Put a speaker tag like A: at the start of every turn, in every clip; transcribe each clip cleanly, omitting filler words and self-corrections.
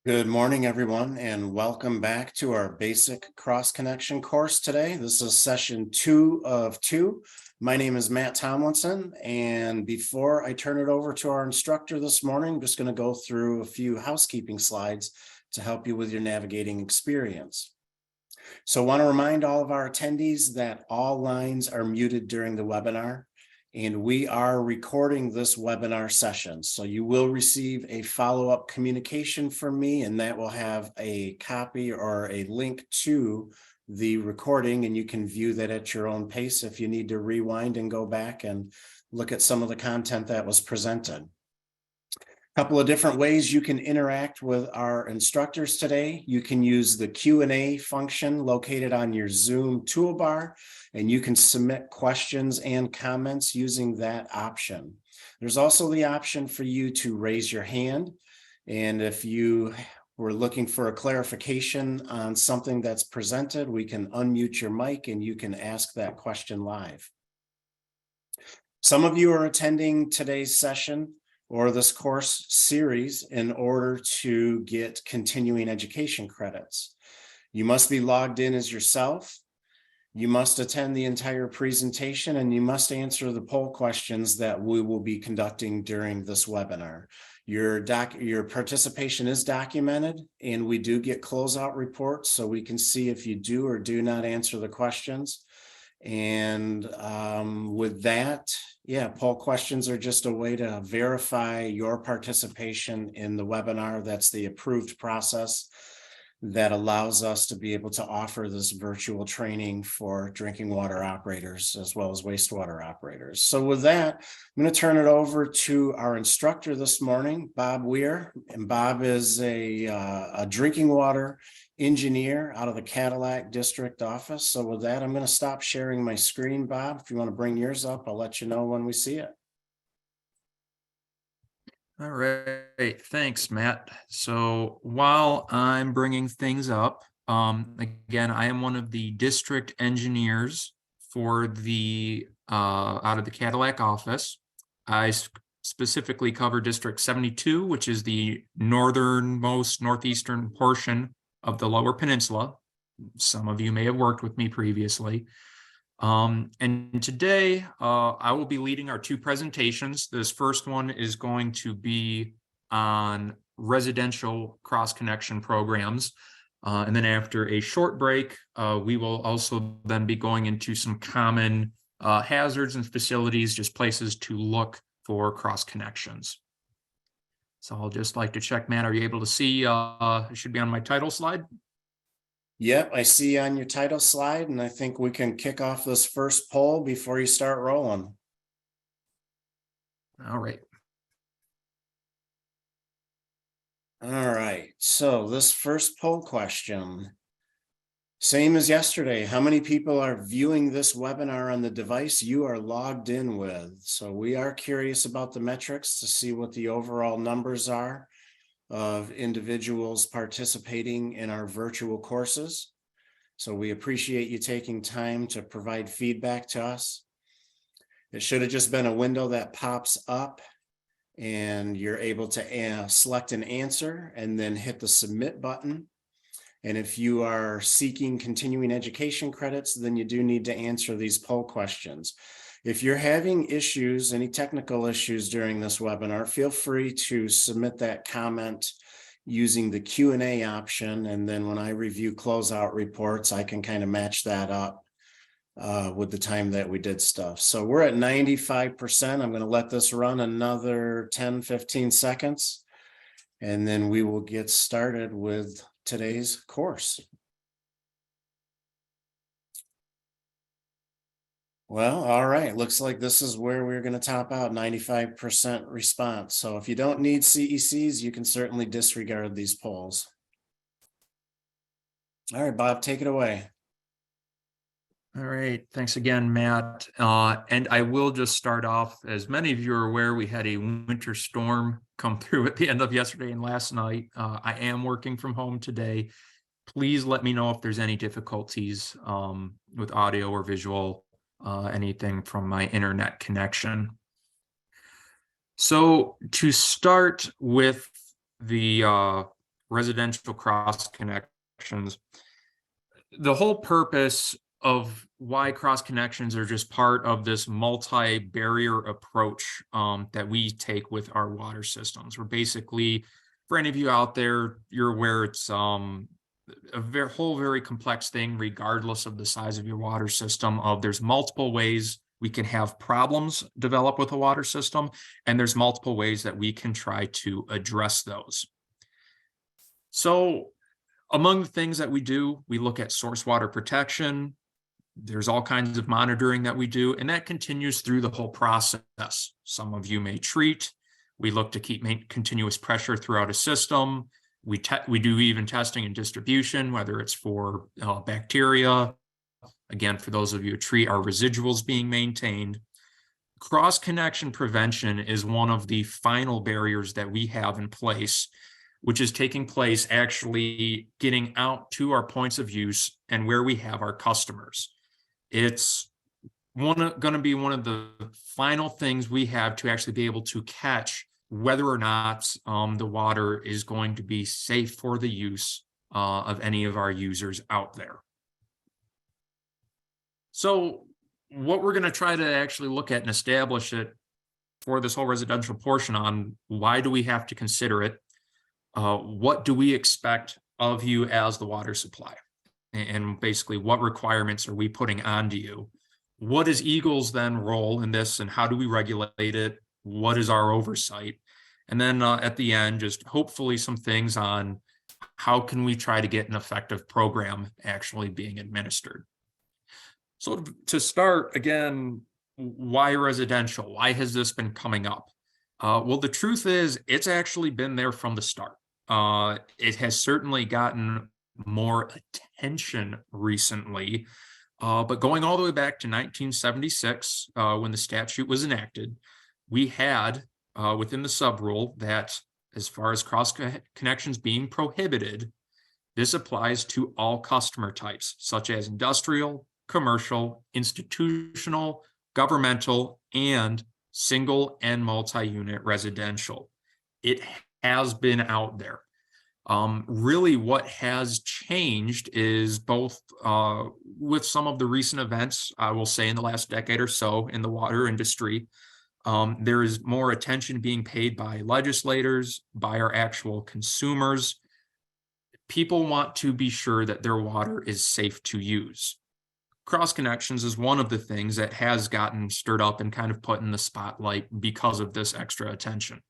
A: Good morning, everyone, and welcome back to our basic cross connection course today. This is session 2 of 2. My name is Matt Tomlinson, and before I turn it over to our instructor this morning, I'm just going to go through a few housekeeping slides to help you with your navigating experience. So I want to remind all of our attendees that all lines are muted during the webinar. And we are recording this webinar session. So you will receive a follow-up communication from me, and that will have a copy or a link to the recording, and you can view that at your own pace if you need to rewind and go back and look at some of the content that was presented. Couple of different ways you can interact with our instructors today. You can use the Q&A function located on your Zoom toolbar, and you can submit questions and comments using that option. There's also the option for you to raise your hand, and if you were looking for a clarification on something that's presented, we can unmute your mic and you can ask that question live. Some of you are attending today's session or this course series in order to get continuing education credits. You must be logged in as yourself. You must attend the entire presentation, and you must answer the poll questions that we will be conducting during this webinar. Your participation is documented, and we do get closeout reports so we can see if you do or do not answer the questions. And with that, poll questions are just a way to verify your participation in the webinar. That's the approved process that allows us to be able to offer this virtual training for drinking water operators as well as wastewater operators. So with that, I'm going to turn it over to our instructor this morning, Bob Weir. And Bob is a drinking water engineer out of the Cadillac District Office. So with that, I'm going to stop sharing my screen, Bob. If you want to bring yours up, I'll let you know when we see it.
B: All right, thanks, Matt. So while I'm bringing things up, again, I am one of the district engineers for the out of the Cadillac office. I specifically cover District 72, which is the northeastern portion of the Lower Peninsula. Some of you may have worked with me previously. And today I will be leading our two presentations. This first one is going to be on residential cross-connection programs. And then after a short break, we will also then be going into some common hazards and facilities, just places to look for cross connections. So I'll just like to check, Matt, are you able to see? It should be on my title slide.
A: Yep, I see on your title slide, and I think we can kick off this first poll before you start rolling.
B: All right.
A: All right, so this first poll question, same as yesterday, how many people are viewing this webinar on the device you are logged in with? So we are curious about the metrics to see what the overall numbers are of individuals participating in our virtual courses. So we appreciate you taking time to provide feedback to us. It should have just been a window that pops up and you're able to select an answer and then hit the submit button. And if you are seeking continuing education credits, then you do need to answer these poll questions. If you're having issues, any technical issues during this webinar, feel free to submit that comment using the Q&A option. And then when I review closeout reports, I can kind of match that up with the time that we did stuff. So we're at 95%. I'm going to let this run another 10, 15 seconds, and then we will get started with today's course. Well, all right. Looks like this is where we're going to top out, 95% response. So if you don't need CECs, you can certainly disregard these polls. All right, Bob, take it away.
B: All right, thanks again, Matt. And I will just start off, as many of you are aware, we had a winter storm come through at the end of yesterday and last night. I am working from home today. Please let me know if there's any difficulties with audio or visual, anything from my internet connection. So to start with the residential cross connections. The whole purpose of why cross connections are just part of this multi-barrier approach that we take with our water systems. We're basically, for any of you out there, you're aware it's a very complex thing, regardless of the size of your water system. There's multiple ways we can have problems develop with a water system, and there's multiple ways that we can try to address those. So among the things that we do, we look at source water protection. There's all kinds of monitoring that we do, and that continues through the whole process. Some of you may treat. We look to keep continuous pressure throughout a system. We do even testing and distribution, whether it's for bacteria. Again, for those of you who treat, our residuals being maintained. Cross-connection prevention is one of the final barriers that we have in place, which is taking place actually getting out to our points of use and where we have our customers. It's going to be one of the final things we have to actually be able to catch whether or not the water is going to be safe for the use of any of our users out there. So what we're going to try to actually look at and establish it for this whole residential portion on why do we have to consider it? What do we expect of you as the water supply? And basically, what requirements are we putting onto you? What is EGLE's then role in this, and how do we regulate it? What is our oversight? And then at the end, just hopefully some things on how can we try to get an effective program actually being administered. So to start, again, why residential? Why has this been coming up? Well, the truth is, it's actually been there from the start. It has certainly gotten more attention recently, but going all the way back to 1976, when the statute was enacted, we had within the sub rule that as far as cross connections being prohibited, this applies to all customer types, such as industrial, commercial, institutional, governmental, and single and multi-unit residential. It has been out there. Really what has changed is both with some of the recent events, I will say in the last decade or so in the water industry, there is more attention being paid by legislators, by our actual consumers. People want to be sure that their water is safe to use. Cross connections is one of the things that has gotten stirred up and kind of put in the spotlight because of this extra attention.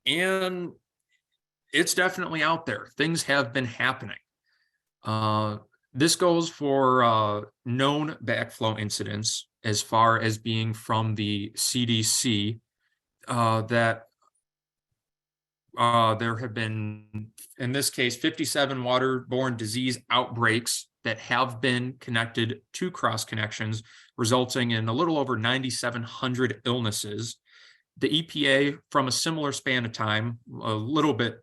B: And it's definitely out there. Things have been happening. This goes for known backflow incidents as far as being from the CDC that there have been, in this case, 57 waterborne disease outbreaks that have been connected to cross connections, resulting in a little over 9,700 illnesses. The EPA, from a similar span of time, a little bit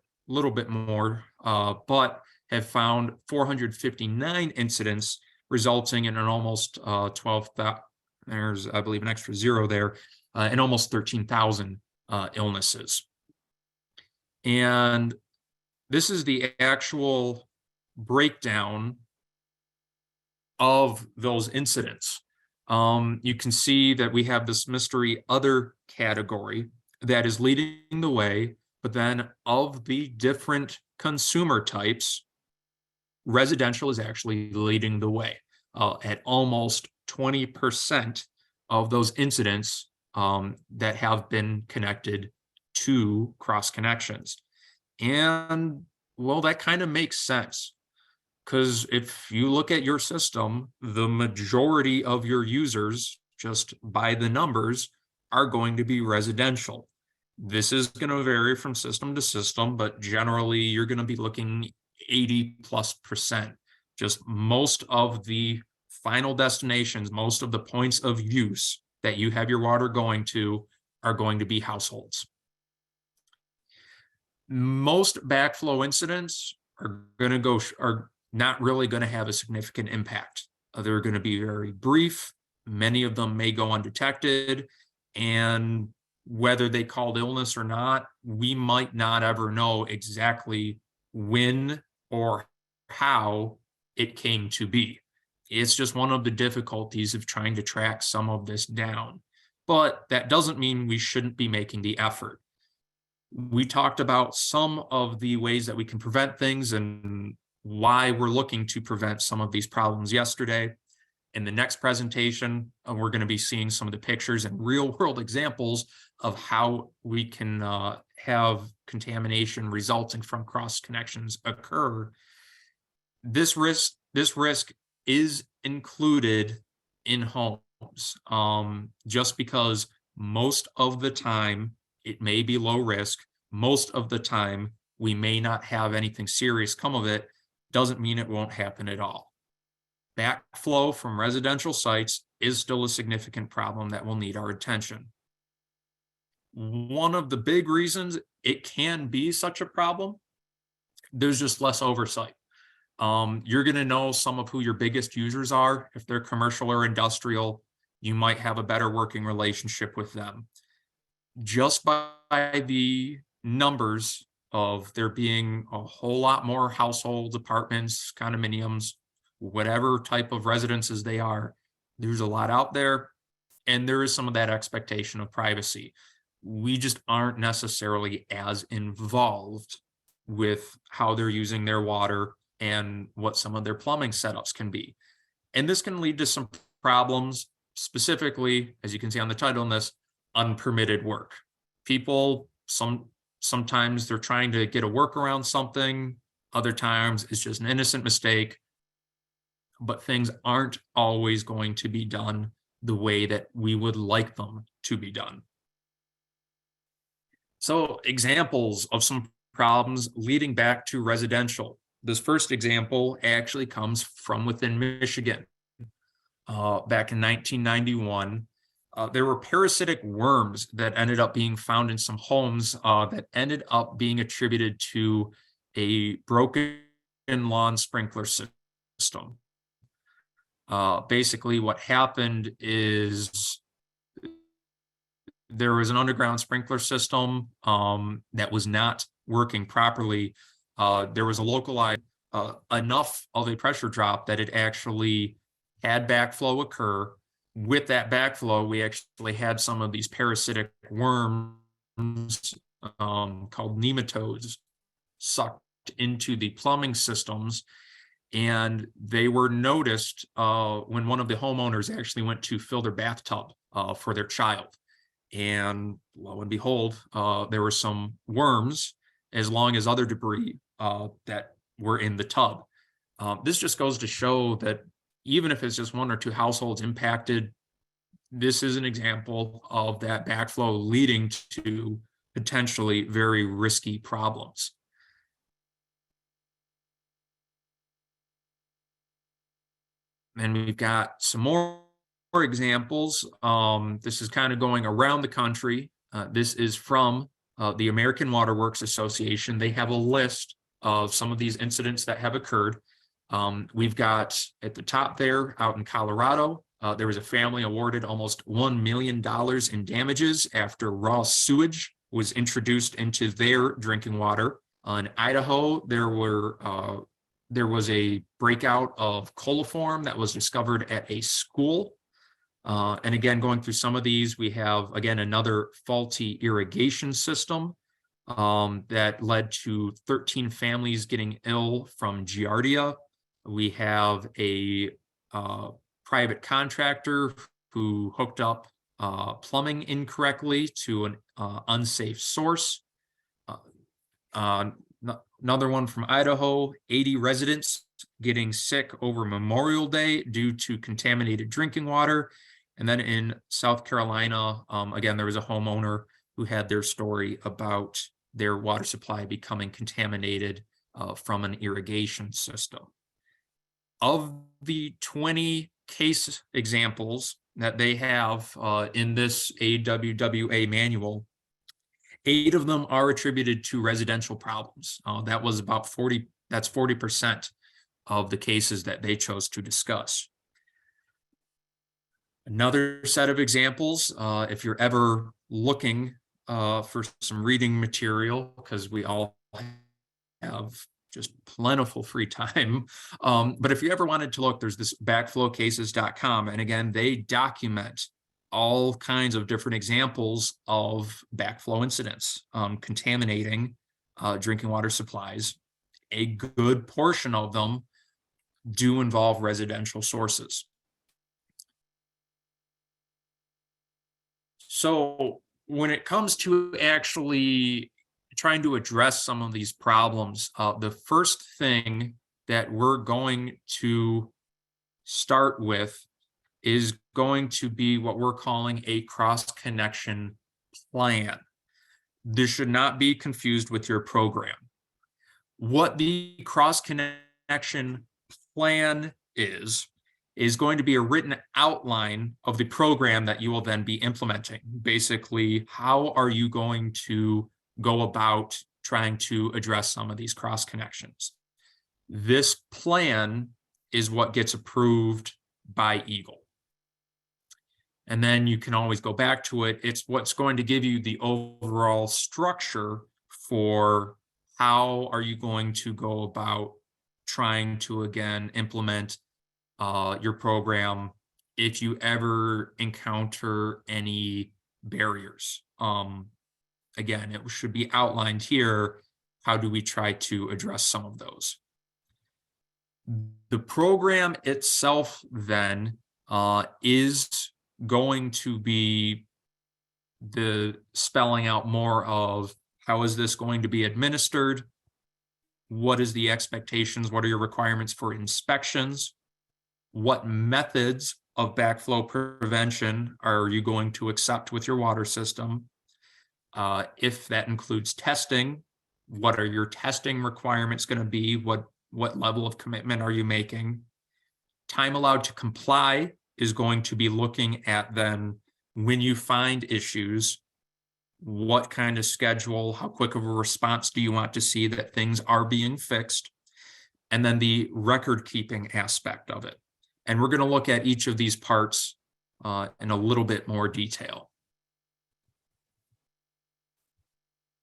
B: more, but have found 459 incidents, resulting in an almost 12,000. There's, I believe, an extra zero there, and almost 13,000 illnesses. And this is the actual breakdown of those incidents. You can see that we have this mystery other category that is leading the way, but then of the different consumer types, residential is actually leading the way at almost 20% of those incidents that have been connected to cross connections. And well, that kind of makes sense, because if you look at your system, the majority of your users, just by the numbers, are going to be residential. This is going to vary from system to system, but generally you're going to be looking 80+%. Just most of the final destinations, most of the points of use that you have your water going to are going to be households. Most backflow incidents are not really going to have a significant impact. They're going to be very brief. Many of them may go undetected, and whether they called illness or not, we might not ever know exactly when or how it came to be. It's just one of the difficulties of trying to track some of this down. But that doesn't mean we shouldn't be making the effort. We talked about some of the ways that we can prevent things and why we're looking to prevent some of these problems yesterday. In the next presentation, we're going to be seeing some of the pictures and real world examples of how we can have contamination resulting from cross connections occur. This risk is included in homes, just because most of the time it may be low risk. Most of the time we may not have anything serious come of it. Doesn't mean it won't happen at all. Backflow from residential sites is still a significant problem that will need our attention. One of the big reasons it can be such a problem, there's just less oversight. You're going to know some of who your biggest users are. If they're commercial or industrial, you might have a better working relationship with them. Just by the numbers of there being a whole lot more households, apartments, condominiums, whatever type of residences they are, there's a lot out there, and there is some of that expectation of privacy. We just aren't necessarily as involved with how they're using their water and what some of their plumbing setups can be. And this can lead to some problems, specifically, as you can see on the title in this, unpermitted work. People, sometimes they're trying to get a workaround something, other times it's just an innocent mistake, but things aren't always going to be done the way that we would like them to be done. So examples of some problems leading back to residential. This first example actually comes from within Michigan. Back in 1991, there were parasitic worms that ended up being found in some homes that ended up being attributed to a broken lawn sprinkler system. Basically, what happened is there was an underground sprinkler system that was not working properly. There was a localized enough of a pressure drop that it actually had backflow occur. With that backflow, we actually had some of these parasitic worms called nematodes sucked into the plumbing systems, and they were noticed when one of the homeowners actually went to fill their bathtub for their child. And lo and behold, there were some worms as long as other debris that were in the tub. This just goes to show that even if it's just one or two households impacted, this is an example of that backflow leading to potentially very risky problems. And we've got some more examples. This is kind of going around the country. This is from the American Water Works Association. They have a list of some of these incidents that have occurred. We've got at the top there out in Colorado, there was a family awarded almost $1 million in damages after raw sewage was introduced into their drinking water. In Idaho, there was a breakout of coliform that was discovered at a school. And again, going through some of these, we have, again, another faulty irrigation system that led to 13 families getting ill from Giardia. We have a private contractor who hooked up plumbing incorrectly to an unsafe source. Another one from Idaho, 80 residents getting sick over Memorial Day due to contaminated drinking water. And then in South Carolina, again, there was a homeowner who had their story about their water supply becoming contaminated from an irrigation system. Of the 20 case examples that they have in this AWWA manual, 8 of them are attributed to residential problems. That was about 40, that's 40% of the cases that they chose to discuss. Another set of examples, if you're ever looking for some reading material, because we all have just plentiful free time. But if you ever wanted to look, there's this backflowcases.com. And again, they document all kinds of different examples of backflow incidents contaminating drinking water supplies. A good portion of them do involve residential sources. So when it comes to actually trying to address some of these problems, the first thing that we're going to start with is going to be what we're calling a cross-connection plan. This should not be confused with your program. What the cross-connection plan is going to be a written outline of the program that you will then be implementing. Basically, how are you going to go about trying to address some of these cross connections? This plan is what gets approved by EGLE. And then you can always go back to it. It's what's going to give you the overall structure for how are you going to go about trying to, again, implement your program if you ever encounter any barriers. Again, it should be outlined here. How do we try to address some of those? The program itself then is going to be the spelling out more of how is this going to be administered? What is the expectations? What are your requirements for inspections? What methods of backflow prevention are you going to accept with your water system? If that includes testing, what are your testing requirements going to be? What level of commitment are you making? Time allowed to comply is going to be looking at then when you find issues, what kind of schedule, how quick of a response do you want to see that things are being fixed? And then the record keeping aspect of it. And we're going to look at each of these parts in a little bit more detail.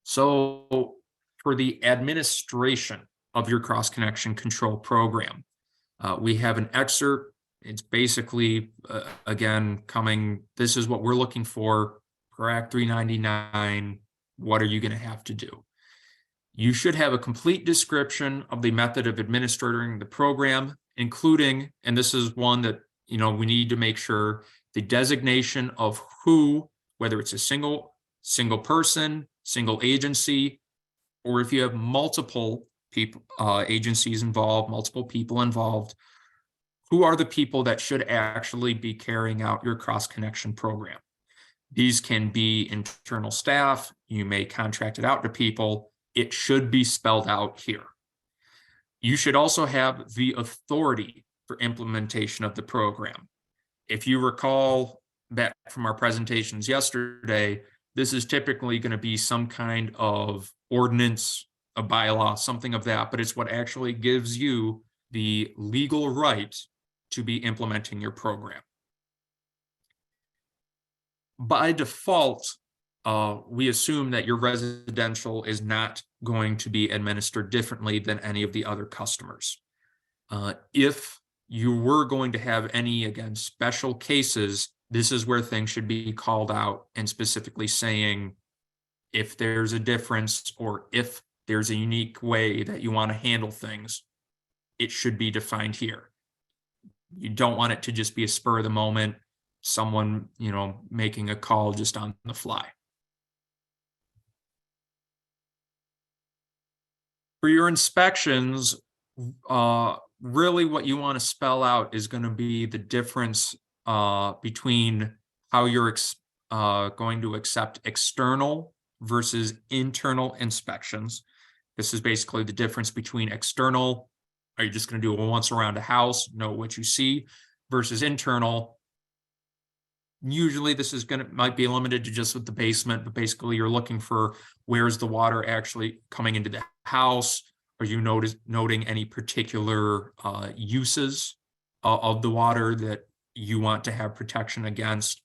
B: So for the administration of your cross-connection control program, we have an excerpt. It's basically, again, this is what we're looking for Act 399. What are you going to have to do? You should have a complete description of the method of administering the program, including, and this is one that, we need to make sure, the designation of who, whether it's a single person, single agency, or if you have multiple people, agencies involved, multiple people involved, who are the people that should actually be carrying out your cross-connection program. These can be internal staff. You may contract it out to people. It should be spelled out here. You should also have the authority for implementation of the program. If you recall back from our presentations yesterday, this is typically going to be some kind of ordinance, a bylaw, something of that, but it's what actually gives you the legal right to be implementing your program. By default, we assume that your residential is not going to be administered differently than any of the other customers. If you were going to have any, again, special cases, this is where things should be called out and specifically saying if there's a difference or if there's a unique way that you want to handle things, it should be defined here. You don't want it to just be a spur of the moment, someone, making a call just on the fly. For your inspections, really what you want to spell out is going to be the difference between how you're going to accept external versus internal inspections. This is basically the difference between external, are you just going to do it once around a house, know what you see, versus internal. Usually this is might be limited to just with the basement, but basically you're looking for where's the water actually coming into the house. Are you noting any particular uses of the water that you want to have protection against?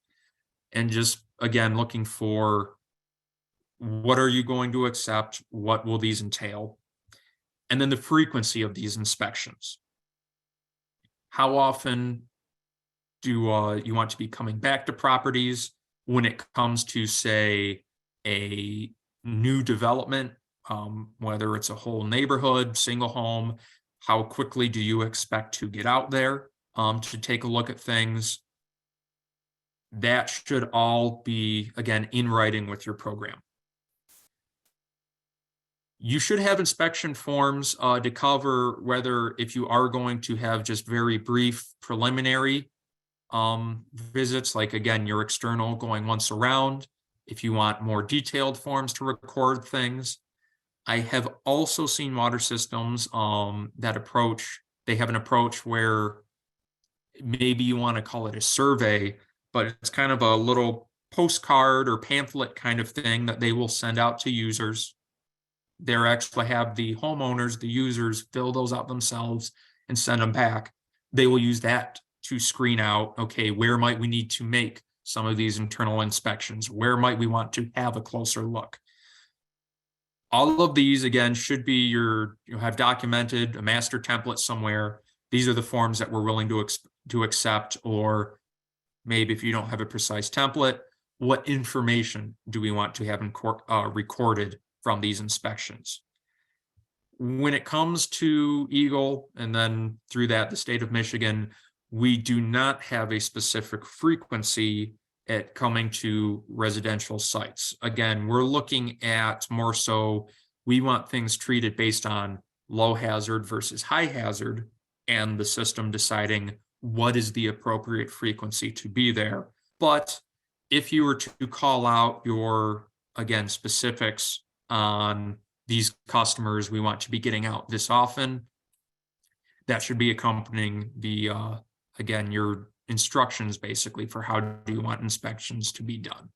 B: And just, again, looking for what are you going to accept? What will these entail? And then the frequency of these inspections. How often do you want to be coming back to properties when it comes to, say, a new development, whether it's a whole neighborhood, single home? How quickly do you expect to get out there to take a look at things? That should all be, again, in writing with your program. You should have inspection forms to cover whether if you are going to have just very brief preliminary visits, like again, your external going once around, if you want more detailed forms to record things. I have also seen water systems that approach, they have an approach where maybe you want to call it a survey, but it's kind of a little postcard or pamphlet kind of thing that they will send out to users. They're actually have the homeowners, the users, fill those out themselves and send them back. They will use that to screen out, okay, where might we need to make some of these internal inspections? Where might we want to have a closer look? All of these, again, should be you'll have documented a master template somewhere. These are the forms that we're willing to accept, or maybe if you don't have a precise template, what information do we want to have recorded from these inspections? When it comes to EGLE, and then through that, the state of Michigan, we do not have a specific frequency at coming to residential sites. Again, we're looking at more so, we want things treated based on low hazard versus high hazard, and the system deciding what is the appropriate frequency to be there. But if you were to call out your, again, specifics on these customers, we want to be getting out this often, that should be accompanying the, again, your instructions basically for how do you want inspections to be done.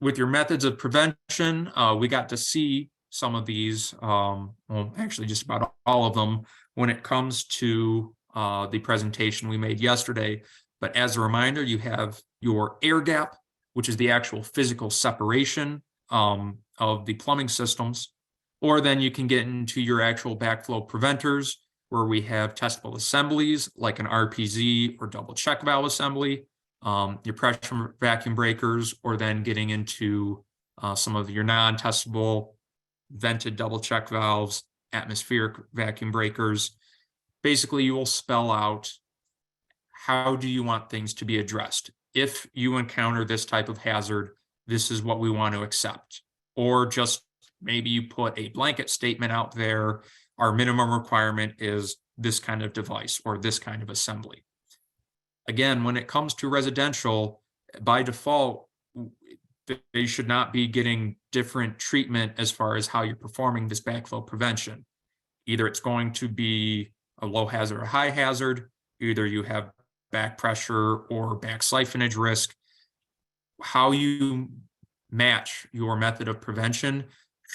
B: With your methods of prevention, we got to see some of these, well, actually just about all of them when it comes to the presentation we made yesterday. But as a reminder, you have your air gap, which is the actual physical separation of the plumbing systems, or then you can get into your actual backflow preventers, where we have testable assemblies like an RPZ or double check valve assembly, your pressure vacuum breakers, or then getting into some of your non-testable vented double check valves, atmospheric vacuum breakers. Basically, you will spell out how do you want things to be addressed. If you encounter this type of hazard, this is what we want to accept. Or just maybe you put a blanket statement out there, our minimum requirement is this kind of device or this kind of assembly. Again, when it comes to residential, by default, they should not be getting different treatment as far as how you're performing this backflow prevention. Either it's going to be a low hazard or high hazard, either you have back pressure or back siphonage risk. How you match your method of prevention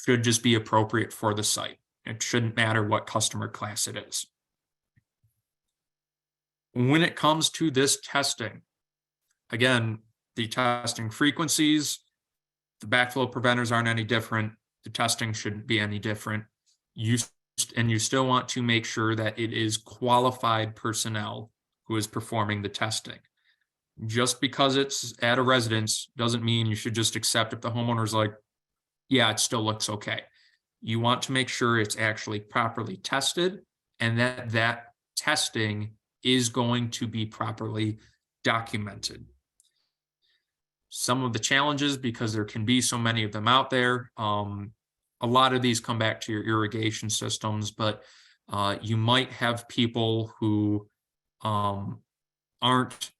B: should just be appropriate for the site. It shouldn't matter what customer class it is. When it comes to this testing, again, the testing frequencies, the backflow preventers aren't any different. The testing shouldn't be any different. You still want to make sure that it is qualified personnel who is performing the testing. Just because it's at a residence doesn't mean you should just accept if the homeowner's like, yeah, it still looks okay. You want to make sure it's actually properly tested and that that testing is going to be properly documented. Some of the challenges, because there can be so many of them out there, a lot of these come back to your irrigation systems, but you might have people who aren't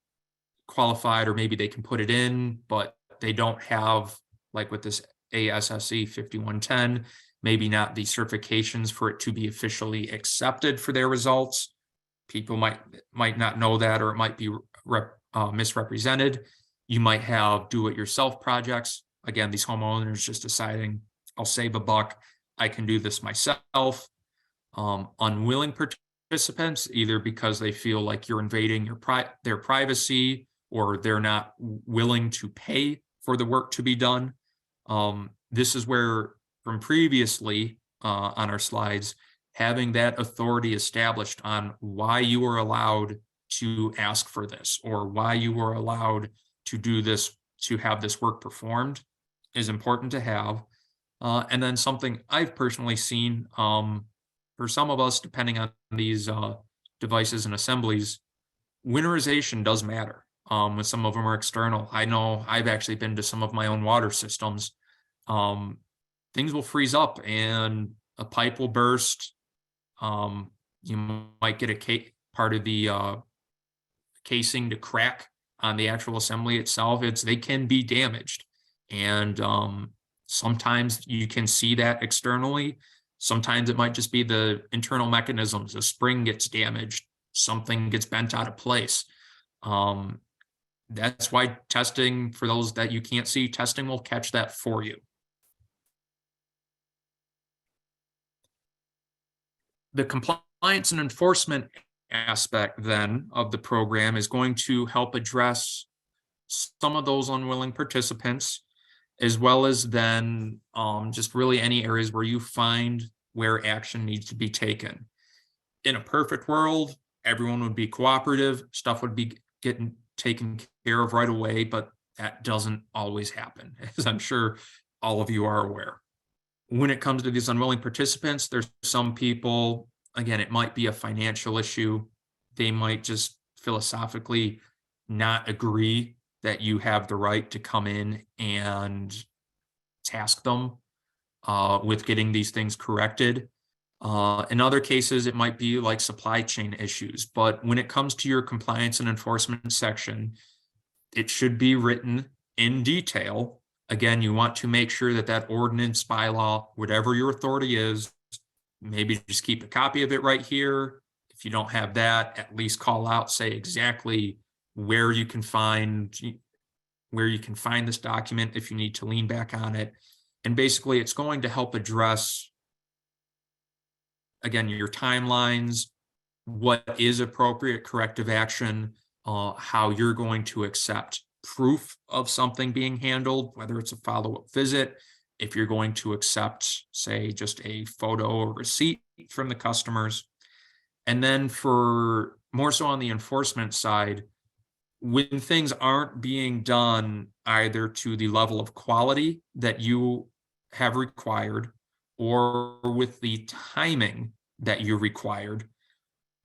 B: qualified, or maybe they can put it in, but they don't have, like with this ASSE 5110, maybe not the certifications for it to be officially accepted for their results. People might not know that, or it might be misrepresented. You might have do-it-yourself projects. Again, these homeowners just deciding, I'll save a buck, I can do this myself. Unwilling participants, either because they feel like you're invading their privacy, or they're not willing to pay for the work to be done. This is where, from previously on our slides, having that authority established on why you were allowed to ask for this or why you were allowed to do this, to have this work performed, is important to have. And then something I've personally seen, for some of us, depending on these devices and assemblies, winterization does matter. When some of them are external, I know I've actually been to some of my own water systems. Things will freeze up and a pipe will burst. You might get a part of the casing to crack on the actual assembly itself. They can be damaged, and sometimes you can see that externally. Sometimes it might just be the internal mechanisms. A spring gets damaged, something gets bent out of place. That's why testing, for those that you can't see, testing will catch that for you. The compliance and enforcement aspect then of the program is going to help address some of those unwilling participants, as well as then just really any areas where you find where action needs to be taken. In a perfect world, everyone would be cooperative, stuff would be getting taken care of right away, but that doesn't always happen, as I'm sure all of you are aware. When it comes to these unwilling participants, there's some people, again, it might be a financial issue. They might just philosophically not agree that you have the right to come in and task them with getting these things corrected. In other cases, it might be like supply chain issues. But when it comes to your compliance and enforcement section, it should be written in detail. Again, you want to make sure that that ordinance, bylaw, whatever your authority is, maybe just keep a copy of it right here. If you don't have that, at least call out, say exactly where you can find this document if you need to lean back on it. And basically, it's going to help address, again, your timelines, what is appropriate corrective action, how you're going to accept proof of something being handled, whether it's a follow-up visit, if you're going to accept, say, just a photo or receipt from the customers. And then for more so on the enforcement side, when things aren't being done either to the level of quality that you have required or with the timing that you required,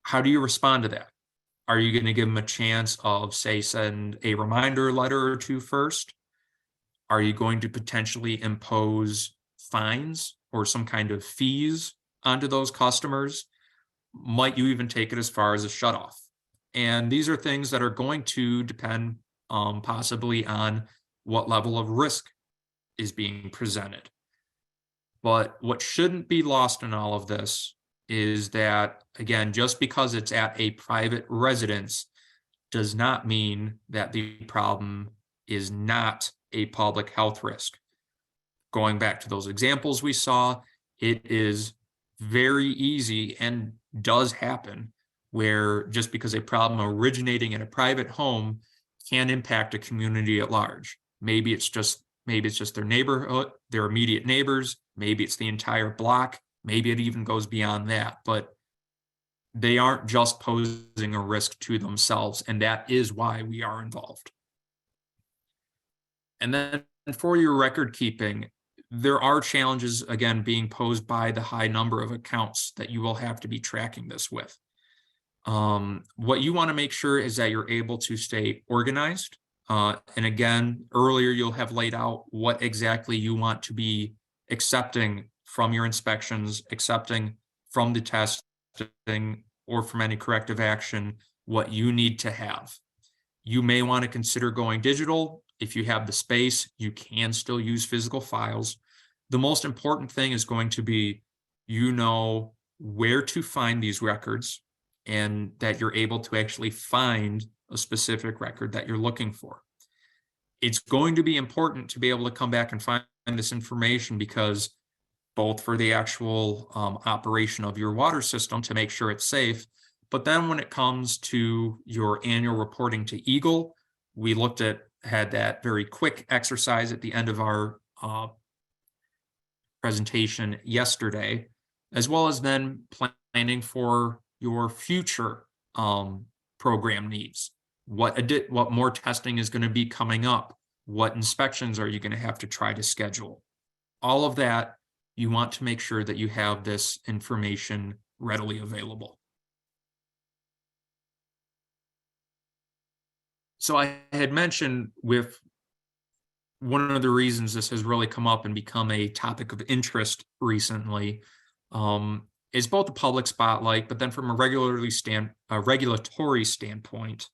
B: how do you respond to that? Are you going to give them a chance of, say, send a reminder letter or two first? Are you going to potentially impose fines or some kind of fees onto those customers? Might you even take it as far as a shutoff? And these are things that are going to depend possibly on what level of risk is being presented. But what shouldn't be lost in all of this is that, again, just because it's at a private residence does not mean that the problem is not a public health risk. Going back to those examples we saw, it is very easy and does happen where just because a problem originating in a private home can impact a community at large. Maybe it's just their neighborhood, their immediate neighbors, maybe it's the entire block, maybe it even goes beyond that, but they aren't just posing a risk to themselves, and that is why we are involved. And then for your record keeping, there are challenges, again, being posed by the high number of accounts that you will have to be tracking this with. What you want to make sure is that you're able to stay organized. And again, earlier you'll have laid out what exactly you want to be accepting from your inspections, accepting from the testing, or from any corrective action, what you need to have. You may want to consider going digital. If you have the space, you can still use physical files. The most important thing is going to be, you know, where to find these records and that you're able to actually find a specific record that you're looking for. It's going to be important to be able to come back and find this information, because both for the actual operation of your water system to make sure it's safe, but then when it comes to your annual reporting to EGLE, we had that very quick exercise at the end of our presentation yesterday, as well as then planning for your future program needs. What more testing is going to be coming up? What inspections are you going to have to try to schedule? All of that, you want to make sure that you have this information readily available. So I had mentioned with one of the reasons this has really come up and become a topic of interest recently is both the public spotlight, but then from a regulatory standpoint,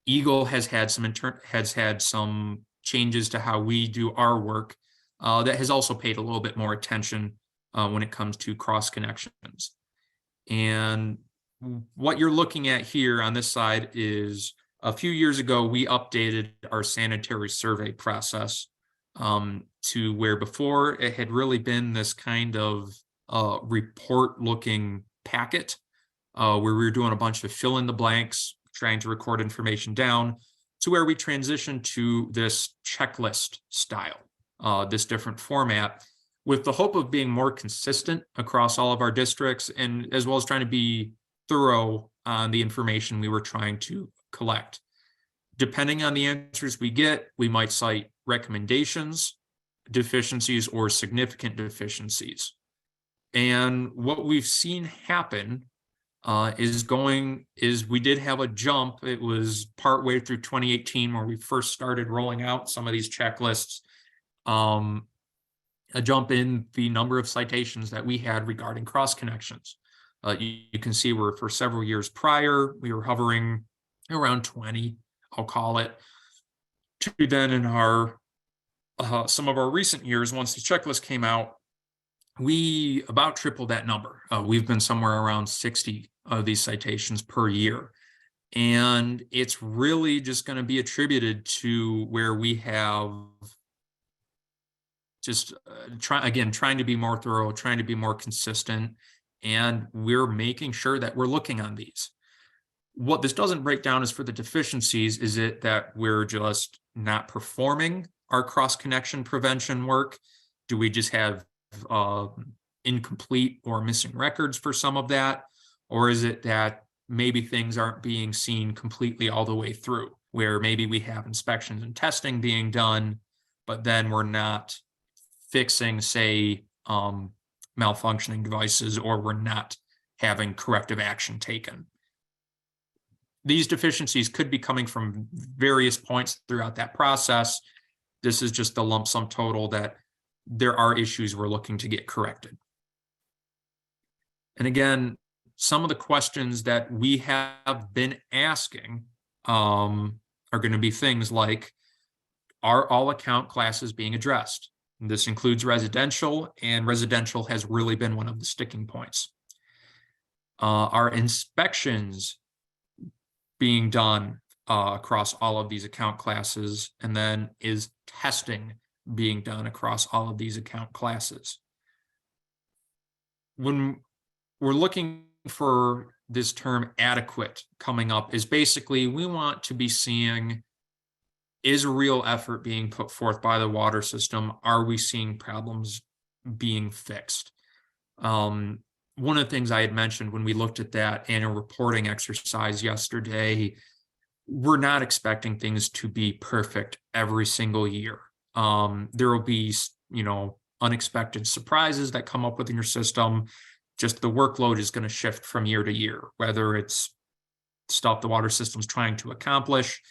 B: EGLE has had some changes to how we do our work that has also paid a little bit more attention when it comes to cross connections. And what you're looking at here on this side is a few years ago, we updated our sanitary survey process to where before it had really been this kind of report looking packet where we were doing a bunch of fill in the blanks, trying to record information down, to where we transitioned to this checklist style, this different format, with the hope of being more consistent across all of our districts, and as well as trying to be thorough on the information we were trying to collect. Depending on the answers we get, we might cite recommendations, deficiencies, or significant deficiencies. And what we've seen happen is we did have a jump. It was partway through 2018 where we first started rolling out some of these checklists, a jump in the number of citations that we had regarding cross connections. You can see where for several years prior, we were hovering around 20, I'll call it, to then in our some of our recent years, once the checklist came out, we about tripled that number. We've been somewhere around 60 of these citations per year. And it's really just going to be attributed to where we have just trying to be more thorough, trying to be more consistent, and we're making sure that we're looking on these. What this doesn't break down is for the deficiencies, is it that we're just not performing our cross-connection prevention work? Do we just have incomplete or missing records for some of that? Or is it that maybe things aren't being seen completely all the way through, where maybe we have inspections and testing being done, but then we're not fixing, say, malfunctioning devices, or we're not having corrective action taken? These deficiencies could be coming from various points throughout that process. This is just the lump sum total that there are issues we're looking to get corrected. And again, some of the questions that we have been asking are going to be things like, are all account classes being addressed? And this includes residential, and residential has really been one of the sticking points. Are inspections being done across all of these account classes? And then is testing being done across all of these account classes? When we're looking for this term adequate coming up, is basically we want to be seeing, is a real effort being put forth by the water system? Are we seeing problems being fixed? One of the things I had mentioned when we looked at that annual reporting exercise yesterday, we're not expecting things to be perfect every single year. There will be, unexpected surprises that come up within your system. Just the workload is going to shift from year to year, whether it's stuff the water system's trying to accomplish.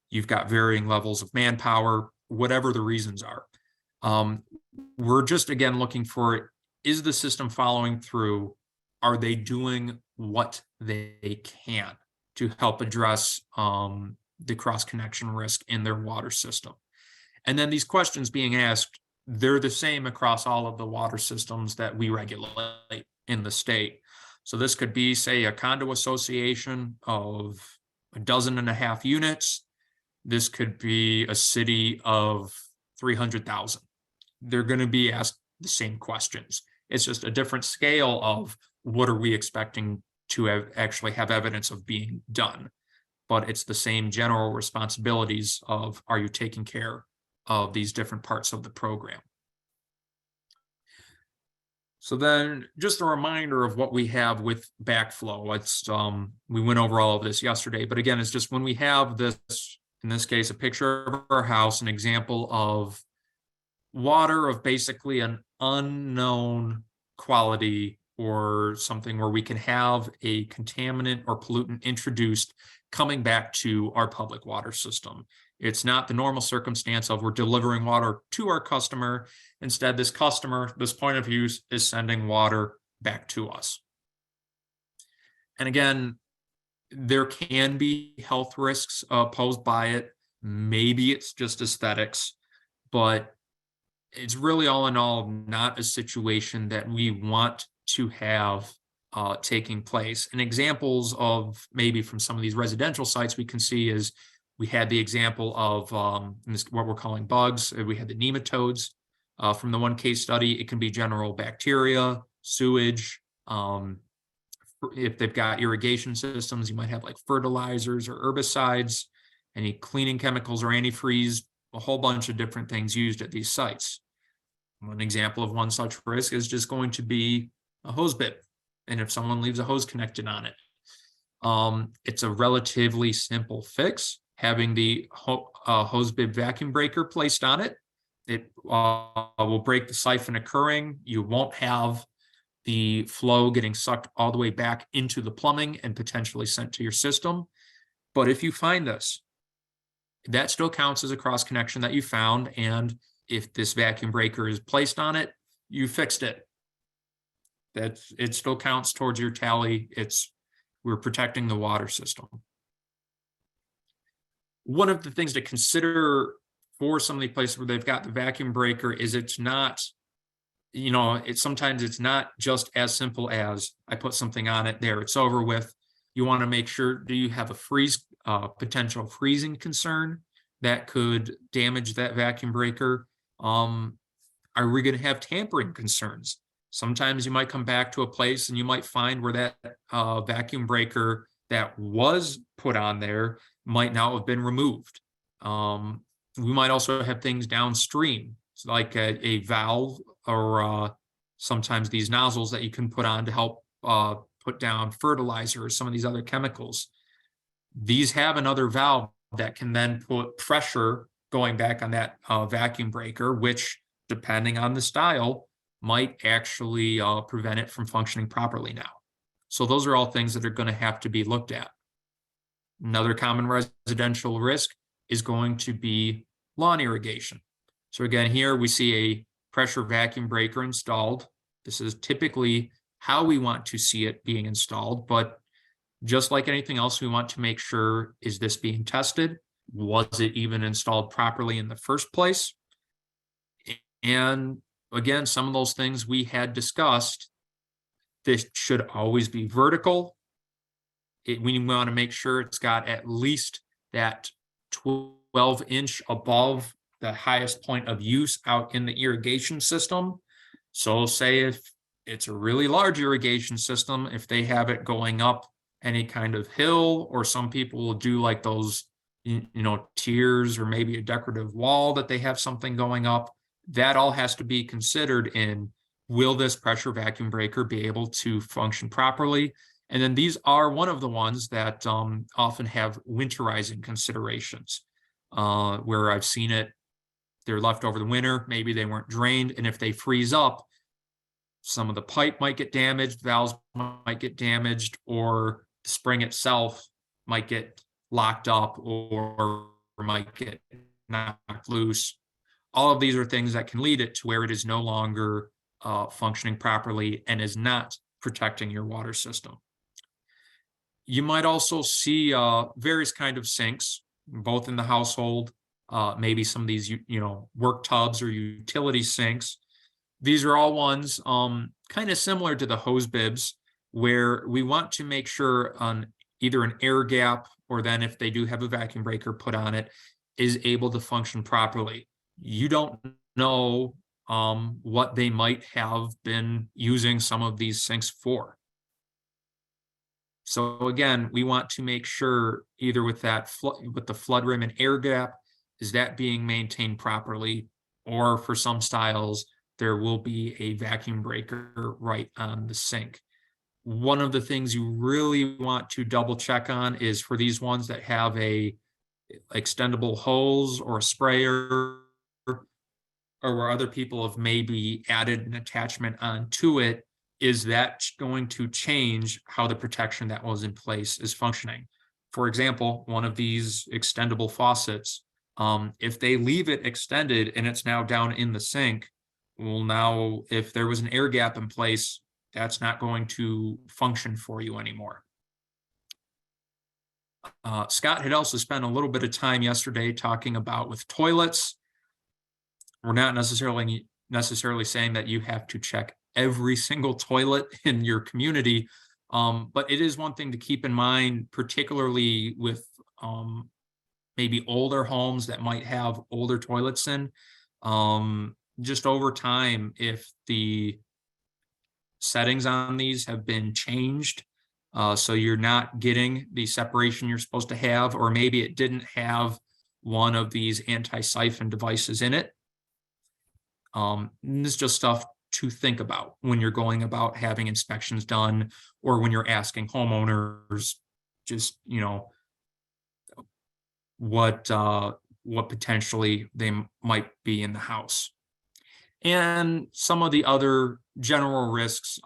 B: You've got varying levels of manpower, whatever the reasons are. We're just, again, looking for, is the system following through? Are they doing what they can to help address the cross-connection risk in their water system? And then these questions being asked, they're the same across all of the water systems that we regulate in the state. So this could be, say, a condo association of 12.5 units. This could be a city of 300,000. They're going to be asked the same questions. It's just a different scale of what are we expecting to actually have evidence of being done. but it's the same general responsibilities of, are you taking care of these different parts of the program? So then just a reminder of what we have with backflow. We went over all of this yesterday, but again, it's just when we have this, in this case, a picture of our house, an example of water of basically an unknown quality, or something where we can have a contaminant or pollutant introduced coming back to our public water system. It's not the normal circumstance of we're delivering water to our customer. Instead, this customer, this point of use, is sending water back to us. And again, there can be health risks posed by it. Maybe it's just aesthetics, but it's really all in all not a situation that we want to have taking place. And examples of maybe from some of these residential sites we can see is, we had the example of what we're calling bugs. We had the nematodes from the one case study. It can be general bacteria, sewage. If they've got irrigation systems, you might have like fertilizers or herbicides, any cleaning chemicals or antifreeze, a whole bunch of different things used at these sites. One example of one such risk is just going to be a hose bib. And if someone leaves a hose connected on it, it's a relatively simple fix. Having the hose bib vacuum breaker placed on it, it will break the siphon occurring. You won't have the flow getting sucked all the way back into the plumbing and potentially sent to your system. But if you find this, that still counts as a cross connection that you found. And if this vacuum breaker is placed on it, you fixed it. It still counts towards your tally. We're protecting the water system. One of the things to consider for some of the places where they've got the vacuum breaker is it's not, sometimes it's not just as simple as I put something on it, there, it's over with. You want to make sure, do you have a potential freezing concern that could damage that vacuum breaker? Are we going to have tampering concerns? Sometimes you might come back to a place and you might find where that vacuum breaker that was put on there might now have been removed. We might also have things downstream, like a valve or sometimes these nozzles that you can put on to help put down fertilizer or some of these other chemicals. These have another valve that can then put pressure going back on that vacuum breaker, which, depending on the style, might actually prevent it from functioning properly now. So those are all things that are going to have to be looked at. Another common residential risk is going to be lawn irrigation. So again, here we see a pressure vacuum breaker installed. This is typically how we want to see it being installed, but just like anything else, we want to make sure, is this being tested? Was it even installed properly in the first place? And again, some of those things we had discussed, this should always be vertical. We want to make sure it's got at least that 12-inch above the highest point of use out in the irrigation system. So say if it's a really large irrigation system, if they have it going up any kind of hill, or some people will do like those, tiers, or maybe a decorative wall that they have something going up, that all has to be considered in, will this pressure vacuum breaker be able to function properly? And then these are one of the ones that often have winterizing considerations, where I've seen it, they're left over the winter, maybe they weren't drained, and if they freeze up, some of the pipe might get damaged, valves might get damaged, or the spring itself might get locked up or might get knocked loose. All of these are things that can lead it to where it is no longer functioning properly and is not protecting your water system. You might also see various kind of sinks, both in the household, maybe some of these, work tubs or utility sinks. These are all ones kind of similar to the hose bibs, where we want to make sure on either an air gap, or then if they do have a vacuum breaker put on it, is able to function properly. You don't know what they might have been using some of these sinks for. So again, we want to make sure either with with the flood rim and air gap, is that being maintained properly? Or for some styles, there will be a vacuum breaker right on the sink. One of the things you really want to double check on is for these ones that have a extendable hose or a sprayer, or where other people have maybe added an attachment onto it, is that going to change how the protection that was in place is functioning? For example, one of these extendable faucets, if they leave it extended and it's now down in the sink, well, now if there was an air gap in place, that's not going to function for you anymore. Scott had also spent a little bit of time yesterday talking about with toilets. We're not necessarily saying that you have to check every single toilet in your community, but it is one thing to keep in mind, particularly with maybe older homes that might have older toilets in. Just over time, if the settings on these have been changed, so you're not getting the separation you're supposed to have, or maybe it didn't have one of these anti-siphon devices in it. This is just stuff to think about when you're going about having inspections done, or when you're asking homeowners, just, what potentially they might be in the house. And some of the other general risks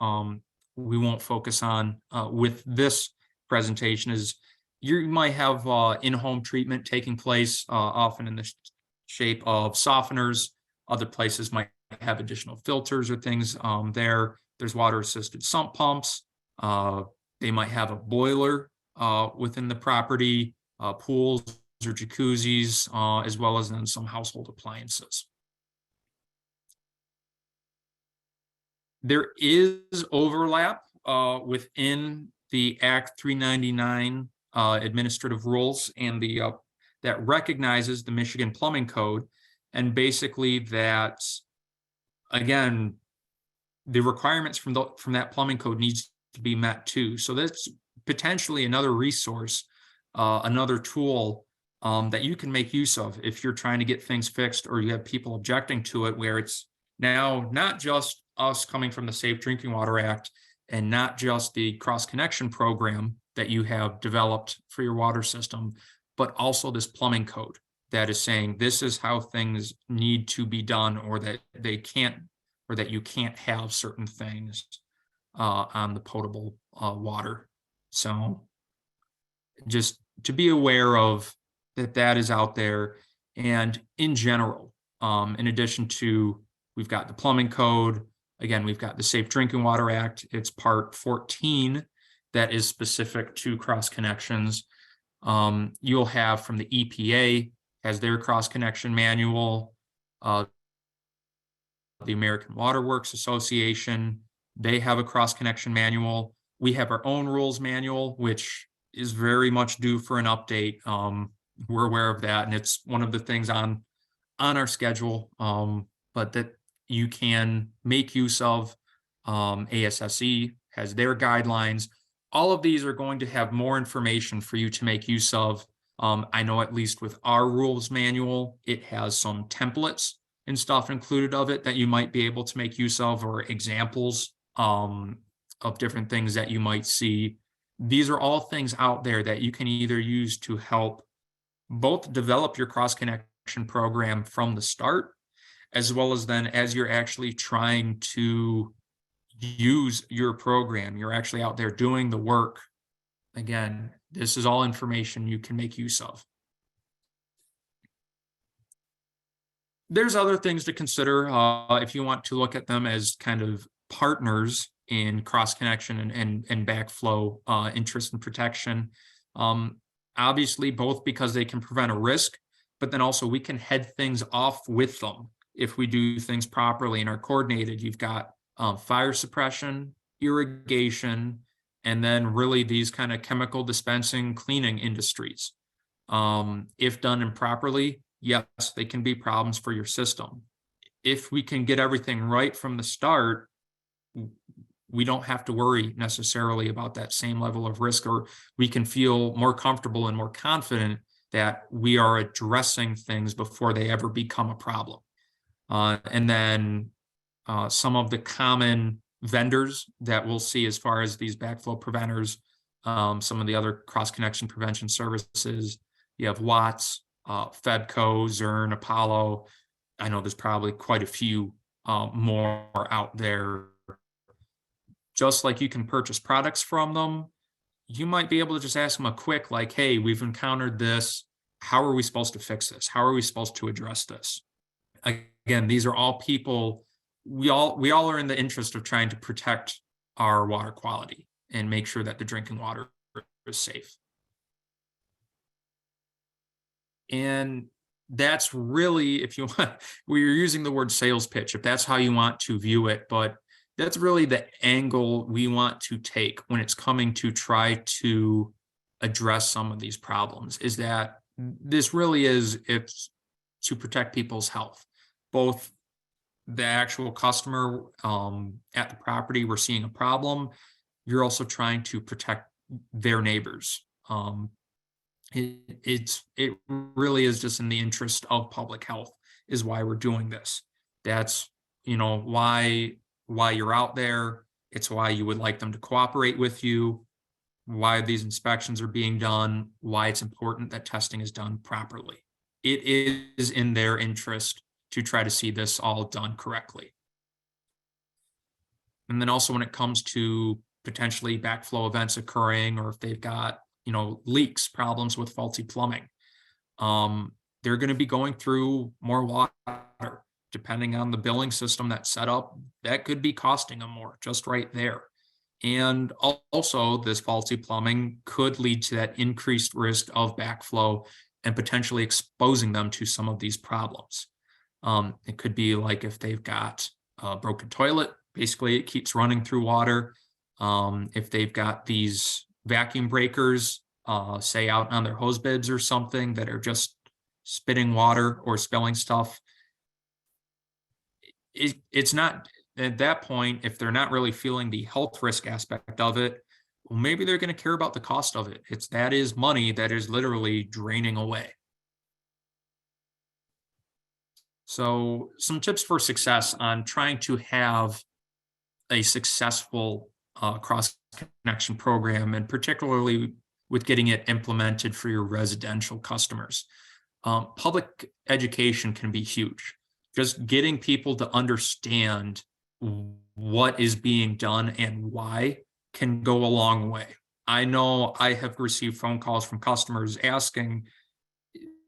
B: we won't focus on with this presentation is you might have in-home treatment taking place, often in the shape of softeners. Other places might have additional filters or things there. There's water-assisted sump pumps. They might have a boiler within the property, pools or jacuzzis, as well as then some household appliances. There is overlap within the Act 399 administrative rules and the that recognizes the Michigan Plumbing Code, and basically that, again, the requirements from that plumbing code needs to be met too. So that's potentially another resource, another tool that you can make use of if you're trying to get things fixed, or you have people objecting to it, where it's now not just us coming from the Safe Drinking Water Act and not just the cross connection program that you have developed for your water system, but also this plumbing code that is saying this is how things need to be done, or that they can't, or that you can't have certain things on the potable water. So just to be aware of that is out there. And in general, in addition to, we've got the plumbing code, again, we've got the Safe Drinking Water Act. It's part 14 that is specific to cross connections. You'll have from the EPA has their cross connection manual, the American Water Works Association, they have a cross connection manual. We have our own rules manual, which is very much due for an update. We're aware of that, and it's one of the things on our schedule, but that you can make use of. ASSE has their guidelines. All of these are going to have more information for you to make use of. I know at least with our rules manual, it has some templates and stuff included of it that you might be able to make use of, or examples of different things that you might see. These are all things out there that you can either use to help both develop your cross connection program from the start, as well as then as you're actually trying to use your program, you're actually out there doing the work. Again, this is all information you can make use of. There's other things to consider if you want to look at them as kind of partners in cross connection and backflow interest and protection. Obviously, both because they can prevent a risk, but then also we can head things off with them if we do things properly and are coordinated. You've got fire suppression, irrigation, and then really these kind of chemical dispensing cleaning industries. If done improperly, yes, they can be problems for your system. If we can get everything right from the start, we don't have to worry necessarily about that same level of risk, or we can feel more comfortable and more confident that we are addressing things before they ever become a problem. And then some of the common vendors that we'll see as far as these backflow preventers, some of the other cross connection prevention services, you have Watts, Febco, Zern, Apollo. I know there's probably quite a few more out there. Just like you can purchase products from them, you might be able to just ask them a quick, like, hey, we've encountered this. How are we supposed to fix this? How are we supposed to address this? Again, these are all people, we all are in the interest of trying to protect our water quality and make sure that the drinking water is safe. And that's really, if you want, we're using the word sales pitch, if that's how you want to view it, but that's really the angle we want to take when it's coming to try to address some of these problems, is that this really is, it's to protect people's health, both the actual customer at the property, we're seeing a problem. You're also trying to protect their neighbors. It really is just in the interest of public health is why we're doing this. That's, why you're out there. It's why you would like them to cooperate with you, why these inspections are being done, why it's important that testing is done properly. It is in their interest to try to see this all done correctly. And then also when it comes to potentially backflow events occurring, or if they've got, leaks, problems with faulty plumbing, they're going to be going through more water. Depending on the billing system that's set up, that could be costing them more just right there. And also this faulty plumbing could lead to that increased risk of backflow and potentially exposing them to some of these problems. It could be like if they've got a broken toilet, basically it keeps running through water. If they've got these vacuum breakers, say out on their hose bibs or something, that are just spitting water or spilling stuff, it's not, at that point, if they're not really feeling the health risk aspect of it, well, maybe they're going to care about the cost of it. That is money that is literally draining away. So some tips for success on trying to have a successful cross connection program, and particularly with getting it implemented for your residential customers. Public education can be huge. Just getting people to understand what is being done and why can go a long way. I know I have received phone calls from customers asking,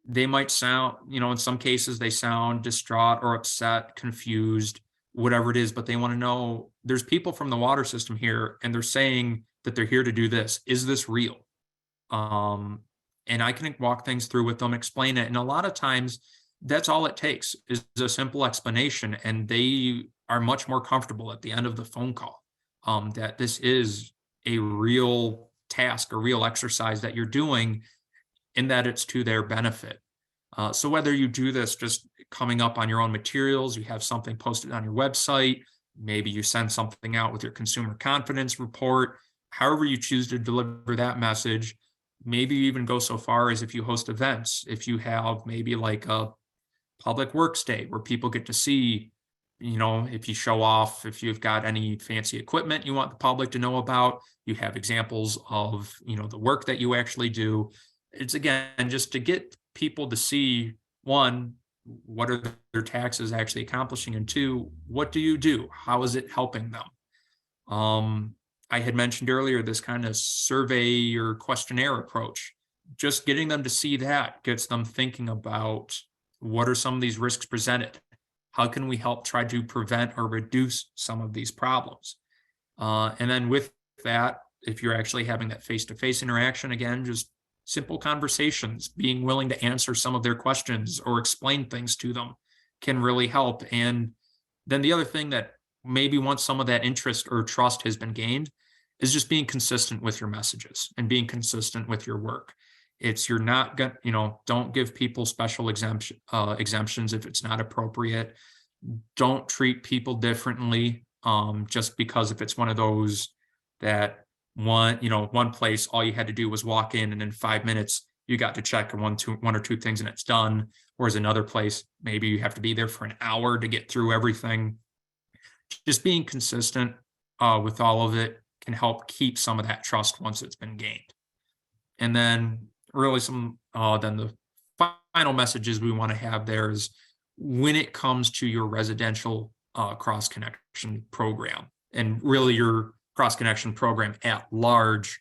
B: they might sound, in some cases they sound distraught or upset, confused, whatever it is, but they want to know, there's people from the water system here and they're saying that they're here to do this. Is this real? And I can walk things through with them, explain it. And a lot of times that's all it takes is a simple explanation, and they are much more comfortable at the end of the phone call that this is a real task, a real exercise that you're doing, and that it's to their benefit. So whether you do this just coming up on your own materials, you have something posted on your website, maybe you send something out with your consumer confidence report, however you choose to deliver that message, maybe you even go so far as if you host events, if you have maybe like a public works day where people get to see, if you show off, if you've got any fancy equipment you want the public to know about, you have examples of, the work that you actually do. It's, again, just to get people to see, one, what are their taxes actually accomplishing, and two, what do you do? How is it helping them? I had mentioned earlier this kind of survey or questionnaire approach. Just getting them to see that gets them thinking about, what are some of these risks presented? How can we help try to prevent or reduce some of these problems? And then with that, if you're actually having that face-to-face interaction, again, just simple conversations, being willing to answer some of their questions or explain things to them can really help. And then the other thing that maybe once some of that interest or trust has been gained is just being consistent with your messages and being consistent with your work. You're not going to, don't give people special exemptions if it's not appropriate. Don't treat people differently just because if it's one of those that one place, all you had to do was walk in and in 5 minutes, you got to check one or two things and it's done. Whereas another place, maybe you have to be there for an hour to get through everything. Just being consistent with all of it can help keep some of that trust once it's been gained. And then really then the final messages we want to have there is when it comes to your residential cross connection program and really your cross connection program at large,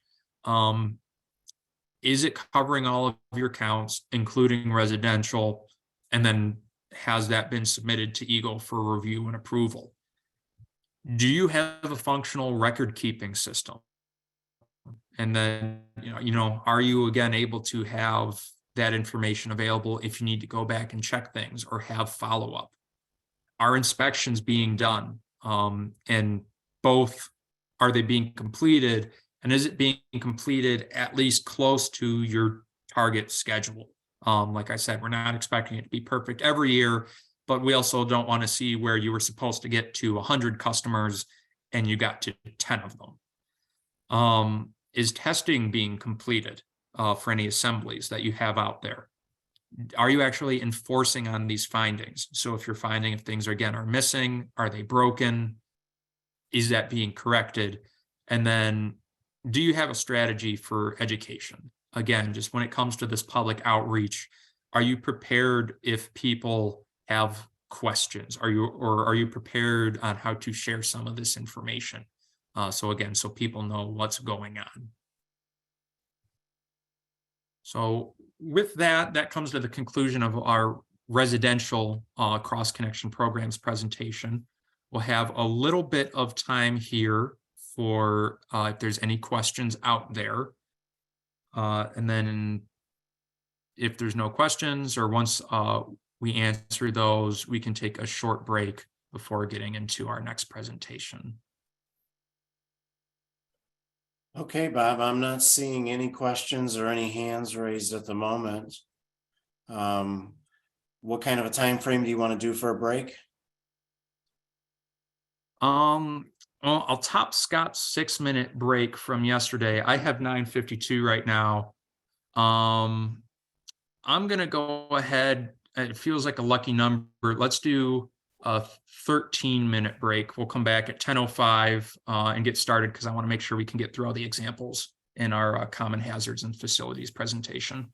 B: is it covering all of your counts, including residential? And then has that been submitted to EGLE for review and approval? Do you have a functional record keeping system? And then, are you again able to have that information available if you need to go back and check things or have follow-up? Are inspections being done? And both, are they being completed? And is it being completed at least close to your target schedule? Like I said, we're not expecting it to be perfect every year, but we also don't want to see where you were supposed to get to 100 customers and you got to 10 of them. Is testing being completed for any assemblies that you have out there? Are you actually enforcing on these findings? So if you're finding if things are missing, are they broken? Is that being corrected? And then do you have a strategy for education? Again, just when it comes to this public outreach, are you prepared if people have questions? Are you prepared on how to share some of this information? So people know what's going on. So with that comes to the conclusion of our residential cross connection programs presentation. We'll have a little bit of time here for if there's any questions out there. And then if there's no questions or once we answer those, we can take a short break before getting into our next presentation.
A: Okay, Bob, I'm not seeing any questions or any hands raised at the moment. What kind of a time frame do you want to do for a break?
B: Well, I'll top Scott's 6-minute break from yesterday. I have 9:52 right now. I'm gonna go ahead. It feels like a lucky number. Let's do a 13-minute break. We'll come back at 10:05 and get started because I want to make sure we can get through all the examples in our common hazards and facilities presentation.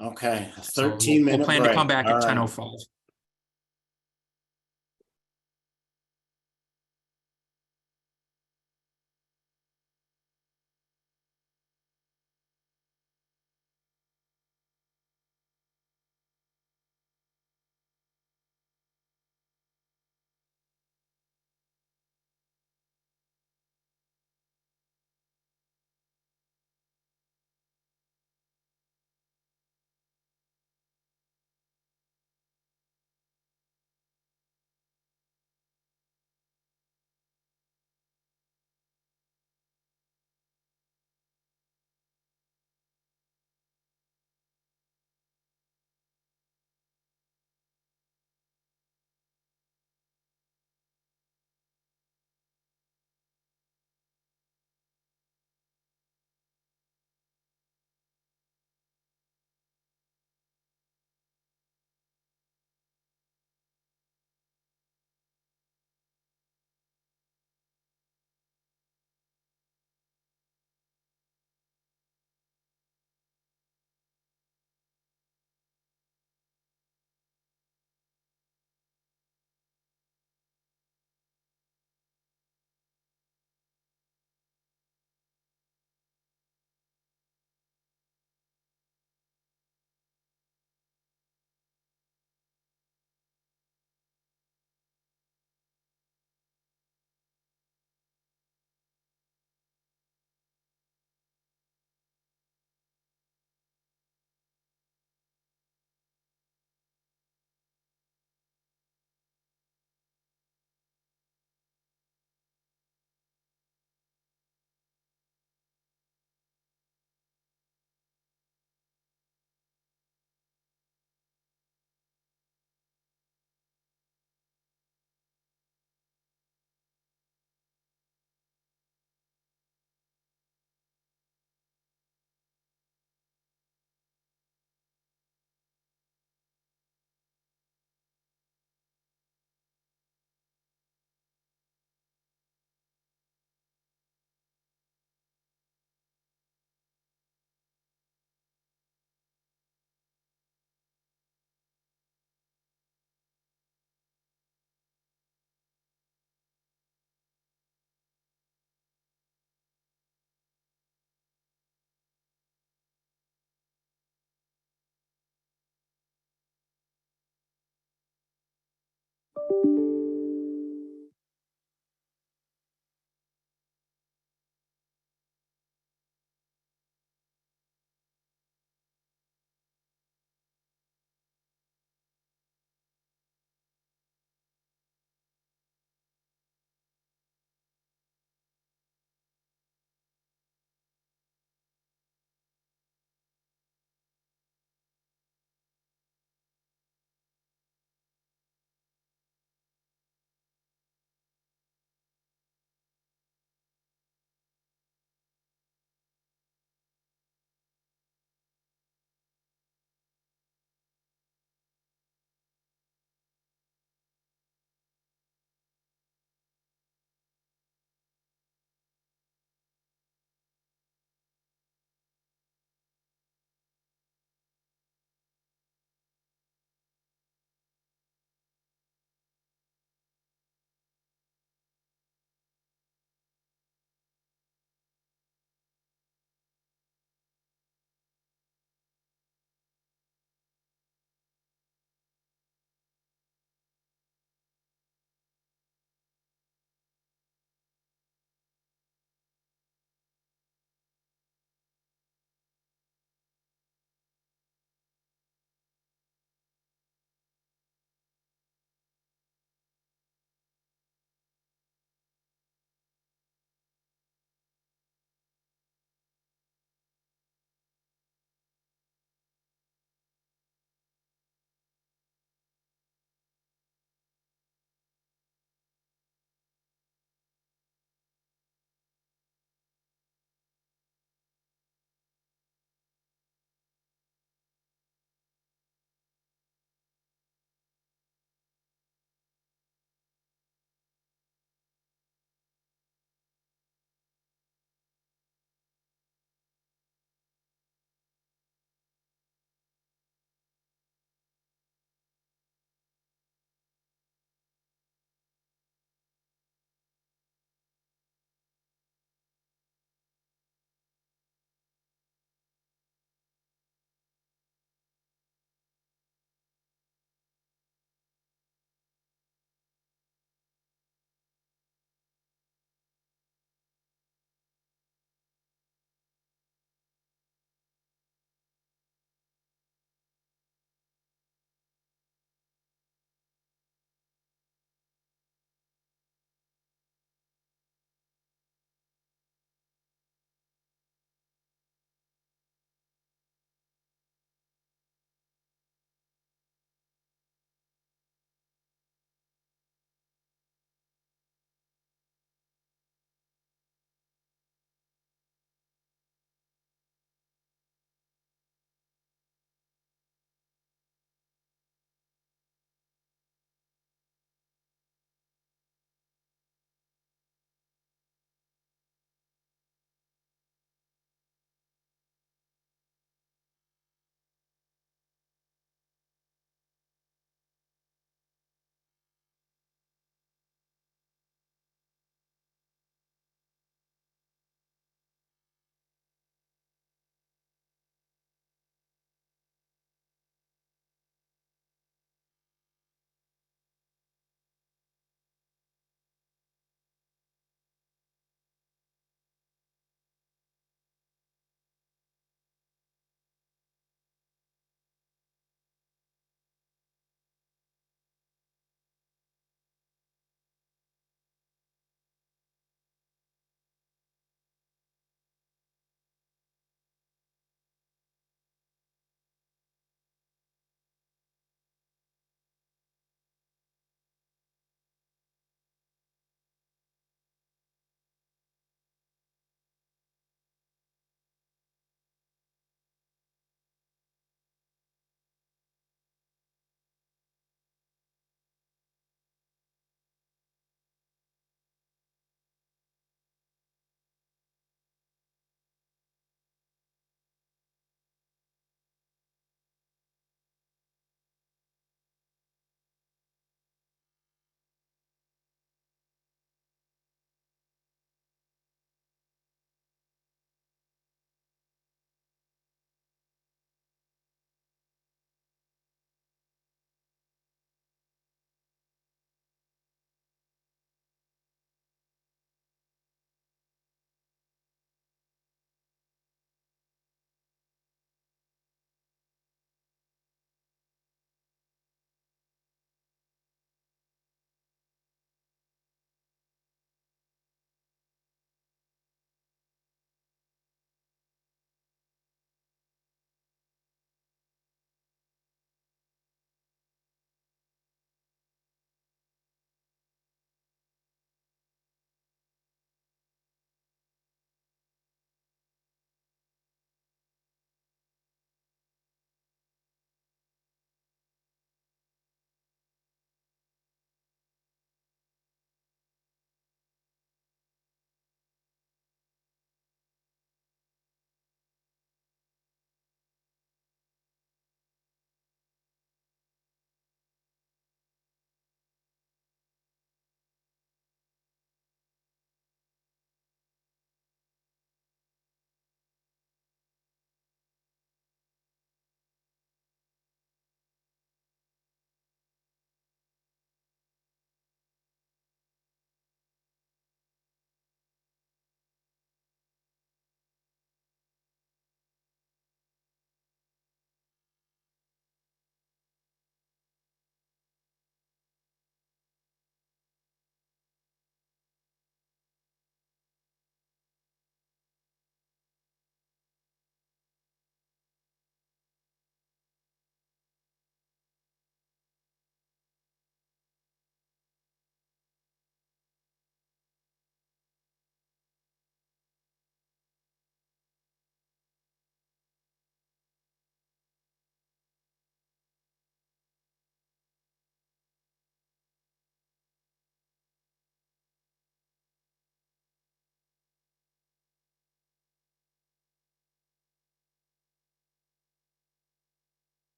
A: Okay, a
B: So
A: 13-minute
B: we'll plan
A: break.
B: to come back
A: All
B: at
A: right.
B: 10:05.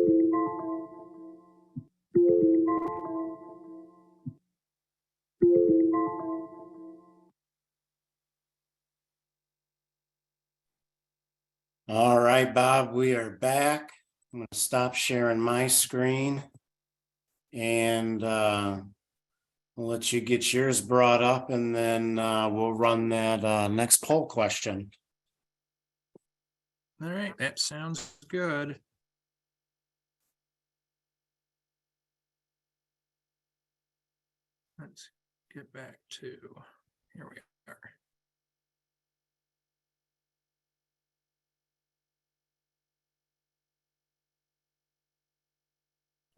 A: All right, Bob, we are back. I'm going to stop sharing my screen and we'll let you get yours brought up, and then we'll run that next poll question.
B: All right, that sounds good. Let's get back to, here we are.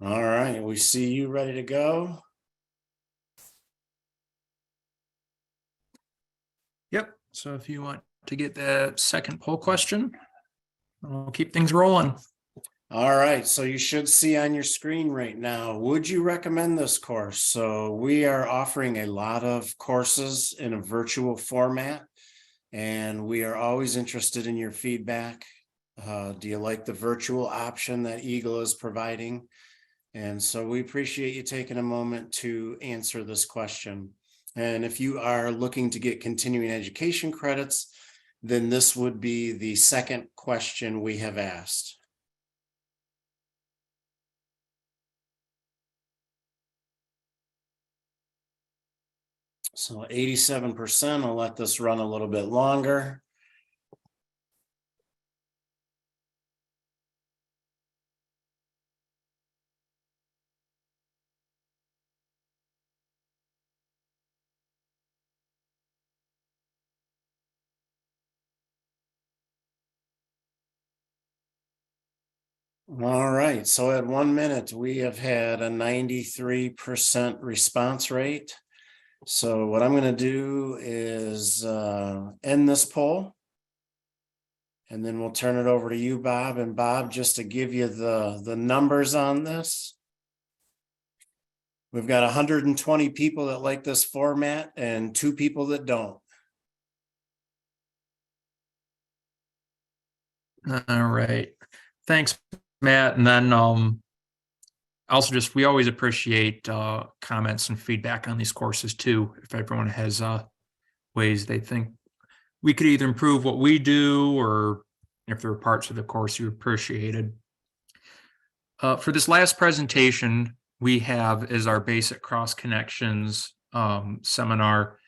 A: All right, we see you ready to go.
B: Yep, so if you want to get that second poll question, we'll keep things rolling.
A: All right, so you should see on your screen right now, would you recommend this course? So we are offering a lot of courses in a virtual format, and we are always interested in your feedback. Do you like the virtual option that EGLE is providing? And so we appreciate you taking a moment to answer this question. And if you are looking to get continuing education credits, then this would be the second question we have asked. So 87%, I'll let this run a little bit longer. All right, so at 1 minute, we have had a 93% response rate. So what I'm going to do is end this poll, and then we'll turn it over to you, Bob. And Bob, just to give you the numbers on this, we've got 120 people that like this format and 2 people that don't.
B: All right, thanks, Matt. And then also just, we always appreciate comments and feedback on these courses too. If everyone has ways they think we could either improve what we do, or if there are parts of the course you appreciated. For this last presentation, we have as our basic cross connections seminar.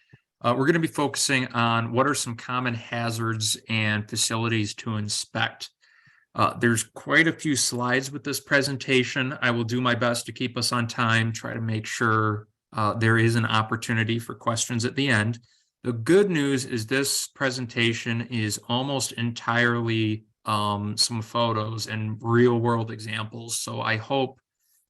B: We're going to be focusing on what are some common hazards and facilities to inspect. There's quite a few slides with this presentation. I will do my best to keep us on time, try to make sure there is an opportunity for questions at the end. The good news is this presentation is almost entirely some photos and real world examples. So I hope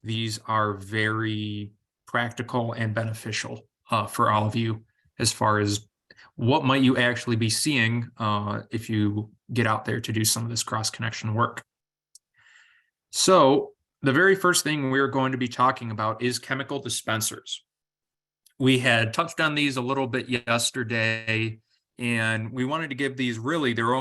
B: these are very practical and beneficial for all of you, as far as what might you actually be seeing if you get out there to do some of this cross connection work. So the very first thing we're going to be talking about is chemical dispensers. We had touched on these a little bit yesterday, and we wanted to give these really their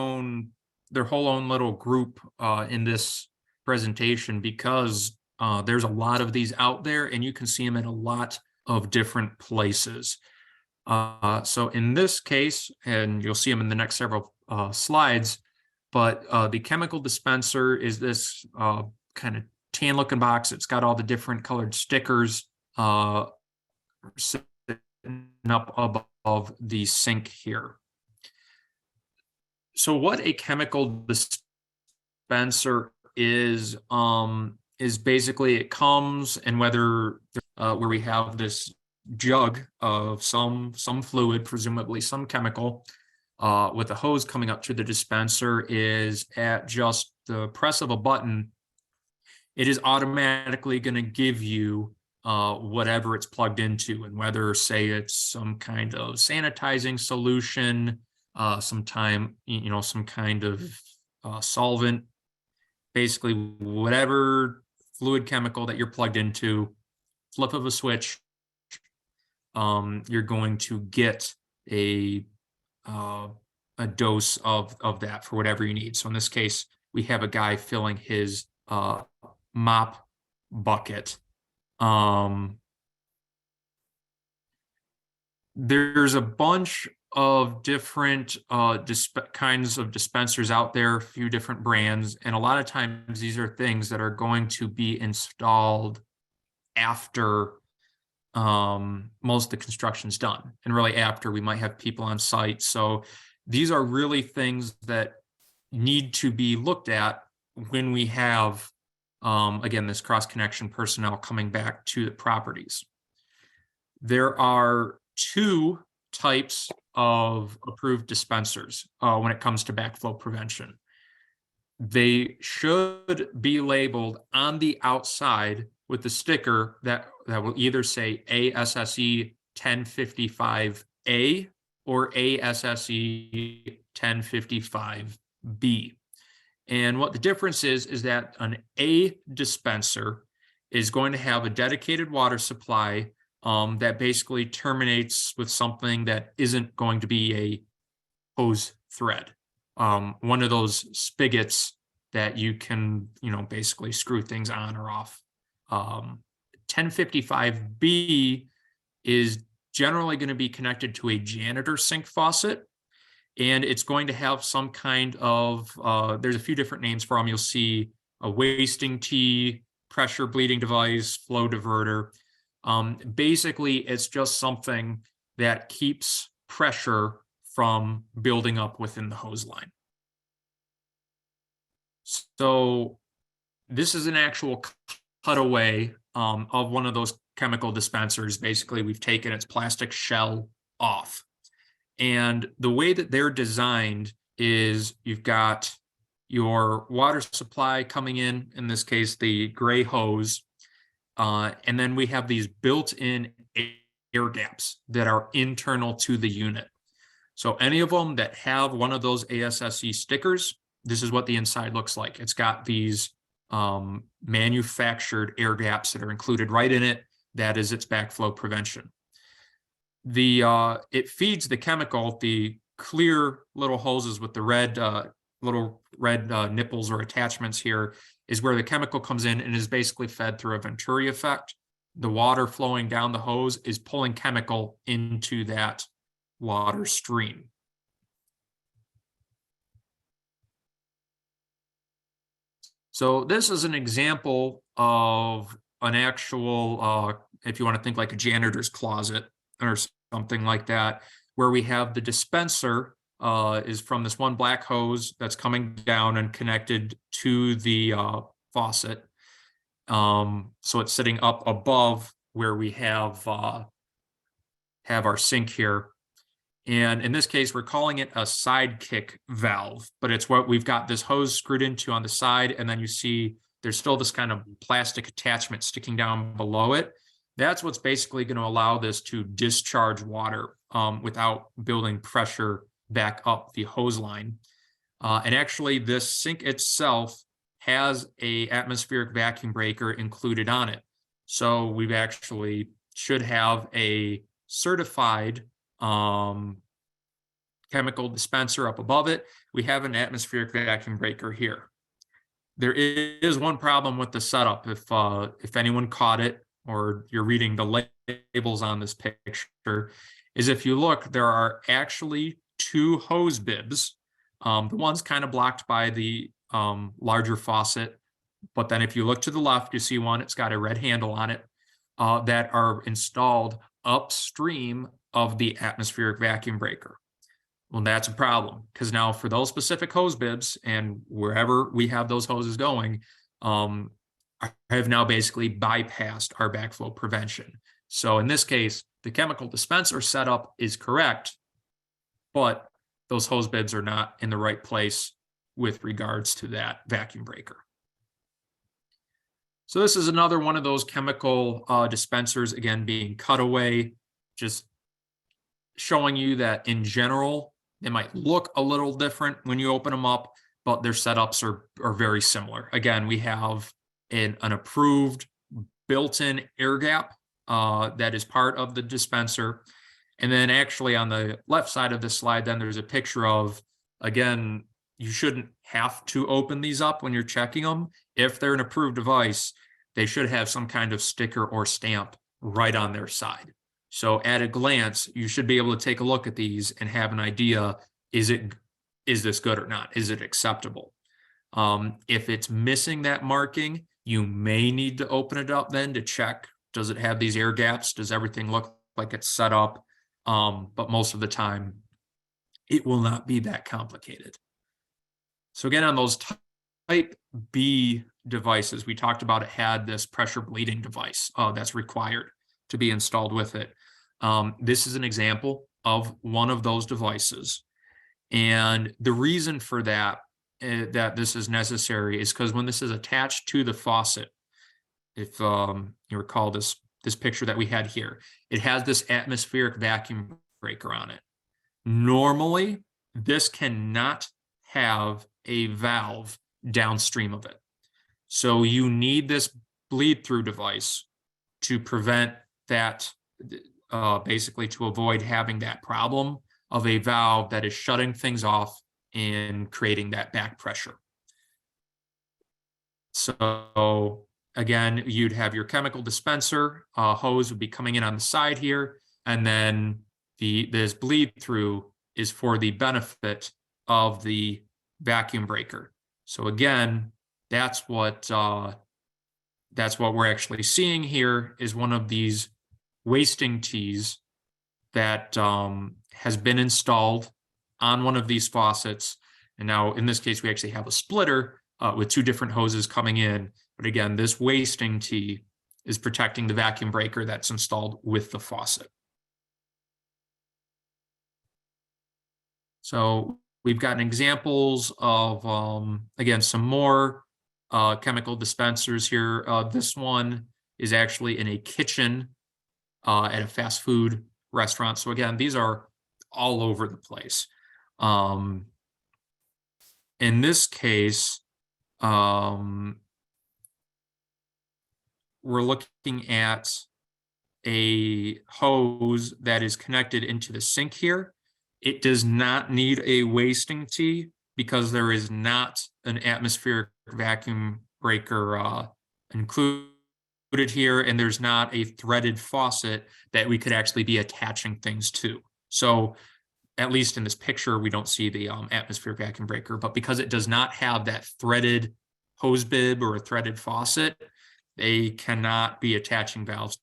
B: whole own little group in this presentation, because there's a lot of these out there and you can see them in a lot of different places. So in this case, and you'll see them in the next several slides, but the chemical dispenser is this kind of tan looking box. It's got all the different colored stickers sitting up above the sink here. So what a chemical dispenser is basically, it comes, and whether where we have this jug of some fluid, presumably some chemical, with a hose coming up to the dispenser, is at just the press of a button, it is automatically going to give you whatever it's plugged into, and whether, say, it's some kind of sanitizing solution, some kind of solvent, basically whatever fluid chemical that you're plugged into, flip of a switch, you're going to get a dose of that for whatever you need. So in this case, we have a guy filling his mop bucket. There's a bunch of different kinds of dispensers out there, a few different brands, and a lot of times these are things that are going to be installed after most of the construction's done, and really after we might have people on site. So these are really things that need to be looked at when we have again, this cross-connection personnel coming back to the properties. There are two types of approved dispensers when it comes to backflow prevention. They should be labeled on the outside with the sticker that will either say ASSE 1055A or ASSE 1055B. And what the difference is that an A dispenser is going to have a dedicated water supply that basically terminates with something that isn't going to be a hose thread. One of those spigots that you can, basically screw things on or off. 1055B is generally going to be connected to a janitor sink faucet. And it's going to have some kind of, there's a few different names for them. You'll see a wasting tee, pressure bleeding device, flow diverter. Basically, it's just something that keeps pressure from building up within the hose line. So this is an actual cutaway of one of those chemical dispensers. Basically, we've taken its plastic shell off. And the way that they're designed is you've got your water supply coming in this case, the gray hose. And then we have these built-in air gaps that are internal to the unit. So any of them that have one of those ASSE stickers, this is what the inside looks like. It's got these manufactured air gaps that are included right in it. That is its backflow prevention. It feeds the chemical, the clear little hoses with the red nipples or attachments here is where the chemical comes in and is basically fed through a Venturi effect. The water flowing down the hose is pulling chemical into that water stream. So this is an example of an actual, if you want to think like a janitor's closet or something like that, where we have the dispenser is from this one black hose that's coming down and connected to the faucet. So it's sitting up above where we have our sink here. And in this case, we're calling it a sidekick valve, but it's what we've got this hose screwed into on the side. And then you see there's still this kind of plastic attachment sticking down below it. That's what's basically going to allow this to discharge water without building pressure back up the hose line. And actually, this sink itself has an atmospheric vacuum breaker included on it. So we've actually should have a certified chemical dispenser up above it. We have an atmospheric vacuum breaker here. There is one problem with the setup. If anyone caught it, or you're reading the labels on this picture, is if you look, there are actually two hose bibs. The one's kind of blocked by the larger faucet, but then if you look to the left, you see one, it's got a red handle on it, that are installed upstream of the atmospheric vacuum breaker. Well, that's a problem, because now for those specific hose bibs and wherever we have those hoses going, I have now basically bypassed our backflow prevention. So in this case, the chemical dispenser setup is correct, but those hose bibs are not in the right place with regards to that vacuum breaker. So this is another one of those chemical dispensers, again, being cut away, just showing you that in general, they might look a little different when you open them up, but their setups are very similar. Again, we have an approved built-in air gap that is part of the dispenser. And then actually on the left side of this slide, then there's a picture of, again, you shouldn't have to open these up when you're checking them. If they're an approved device, they should have some kind of sticker or stamp right on their side. So at a glance, you should be able to take a look at these and have an idea, is this good or not? Is it acceptable? If it's missing that marking, you may need to open it up then to check, does it have these air gaps? Does everything look like it's set up? But most of the time, it will not be that complicated. So again, on those type B devices, we talked about it had this pressure bleeding device that's required to be installed with it. This is an example of one of those devices. And the reason for that, that this is necessary is because when this is attached to the faucet, if you recall this picture that we had here, it has this atmospheric vacuum breaker on it. Normally, this cannot have a valve downstream of it. So you need this bleed through device to prevent that, basically to avoid having that problem of a valve that is shutting things off and creating that back pressure. So again, you'd have your chemical dispenser hose would be coming in on the side here, and then this bleed through is for the benefit of the vacuum breaker. So again, that's what we're actually seeing here is one of these wasting tees that has been installed on one of these faucets. And now in this case, we actually have a splitter with two different hoses coming in. But again, this wasting tee is protecting the vacuum breaker that's installed with the faucet. So we've gotten examples of, again, some more chemical dispensers here. This one is actually in a kitchen at a fast food restaurant. So again, these are all over the place. In this case, we're looking at a hose that is connected into the sink here. It does not need a wasting tee because there is not an atmospheric vacuum breaker included here, and there's not a threaded faucet that we could actually be attaching things to. So at least in this picture, we don't see the atmospheric vacuum breaker, but because it does not have that threaded hose bib or a threaded faucet, they cannot be attaching valves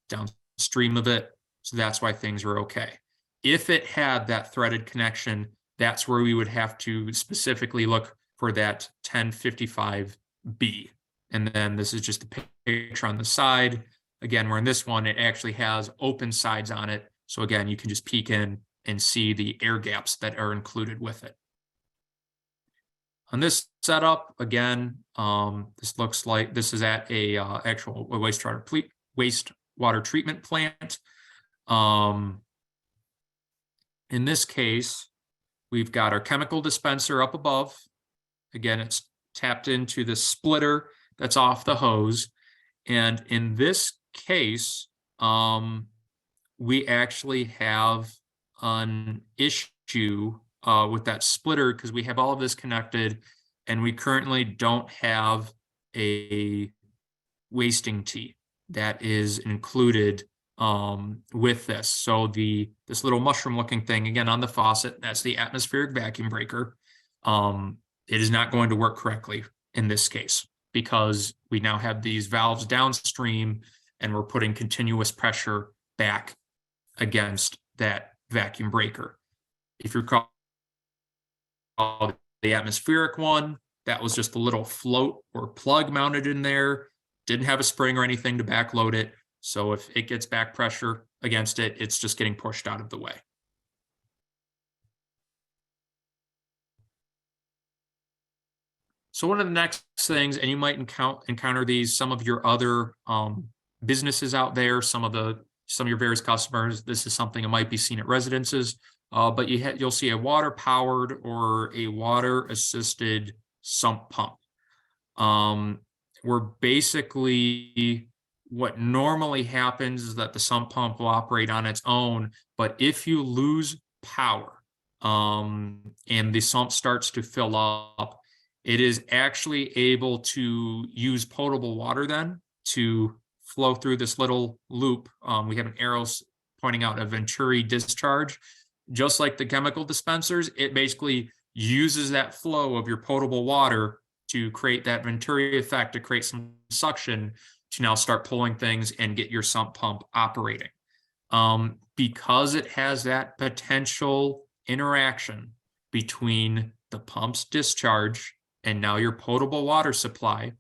B: downstream of it. So that's why things are okay. If it had that threaded connection, that's where we would have to specifically look for that 1055B. And then this is just the picture on the side. Again, where in this one, it actually has open sides on it. So again, you can just peek in and see the air gaps that are included with it. On this setup, again, this looks like this is at a actual wastewater treatment plant. In this case, we've got our chemical dispenser up above. Again, it's tapped into the splitter that's off the hose. And in this case, we actually have an issue with that splitter because we have all of this connected and we currently don't have a wasting tee that is included with this. So this little mushroom looking thing, again, on the faucet, that's the atmospheric vacuum breaker. It is not going to work correctly in this case because we now have these valves downstream and we're putting continuous pressure back against that vacuum breaker. If you recall the atmospheric one, that was just a little float or plug mounted in there, didn't have a spring or anything to backload it. So if it gets back pressure against it, it's just getting pushed out of the way. So one of the next things, and you might encounter these, some of your other businesses out there, some of your various customers, this is something that might be seen at residences, but you'll see a water powered or a water assisted sump pump. Where basically what normally happens is that the sump pump will operate on its own, but if you lose power, and the sump starts to fill up, it is actually able to use potable water then to flow through this little loop. We have an arrow pointing out a Venturi discharge. Just like the chemical dispensers, it basically uses that flow of your potable water to create that Venturi effect, to create some suction, to now start pulling things and get your sump pump operating. Because it has that potential interaction between the pump's discharge and now your potable water supply,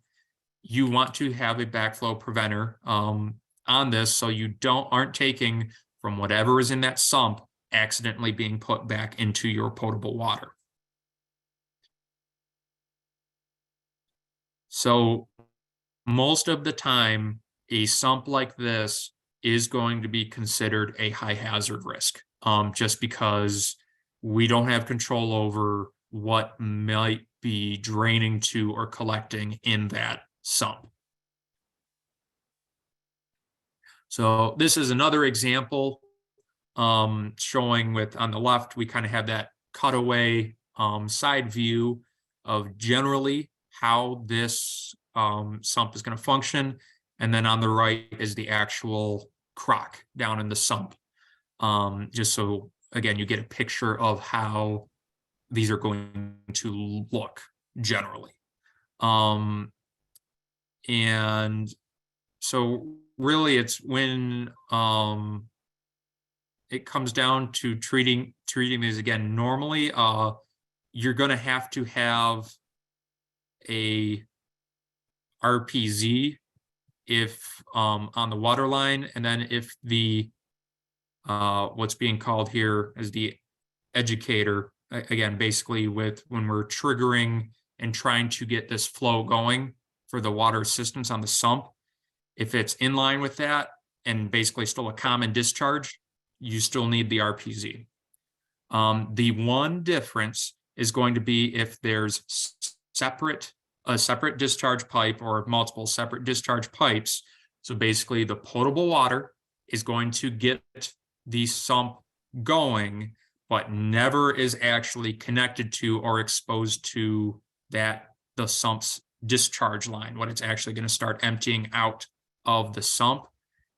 B: you want to have a backflow preventer on this, so you aren't taking from whatever is in that sump accidentally being put back into your potable water. So most of the time, a sump like this is going to be considered a high hazard risk, just because we don't have control over what might be draining to or collecting in that sump. So this is another example showing with, on the left, we kind of have that cutaway side view of generally how this sump is going to function. And then on the right is the actual crock down in the sump. Just so, again, you get a picture of how these are going to look generally. And so really it's when it comes down to treating these, again, normally you're going to have a RPZ if on the water line, and then if the what's being called here as the educator, again, basically with when we're triggering and trying to get this flow going for the water assistance on the sump, if it's in line with that and basically still a common discharge, you still need the RPZ. The one difference is going to be if there's a separate discharge pipe or multiple separate discharge pipes. So basically the potable water is going to get the sump going, but never is actually connected to or exposed to the sump's discharge line, when it's actually going to start emptying out of the sump.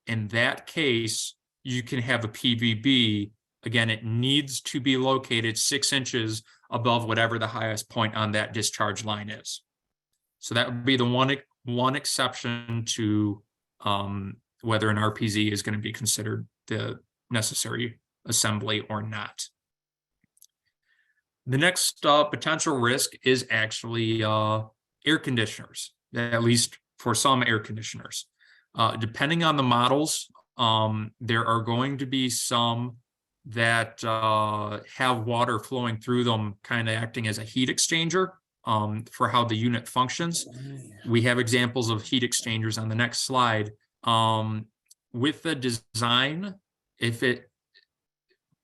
B: In that case, you can have a PVB. Again, it needs to be located 6 inches above whatever the highest point on that discharge line is. So that would be the one exception to whether an RPZ is going to be considered the necessary assembly or not. The next potential risk is actually air conditioners, at least for some air conditioners. Depending on the models, there are going to be some that have water flowing through them, kind of acting as a heat exchanger for how the unit functions. We have examples of heat exchangers on the next slide. With the design,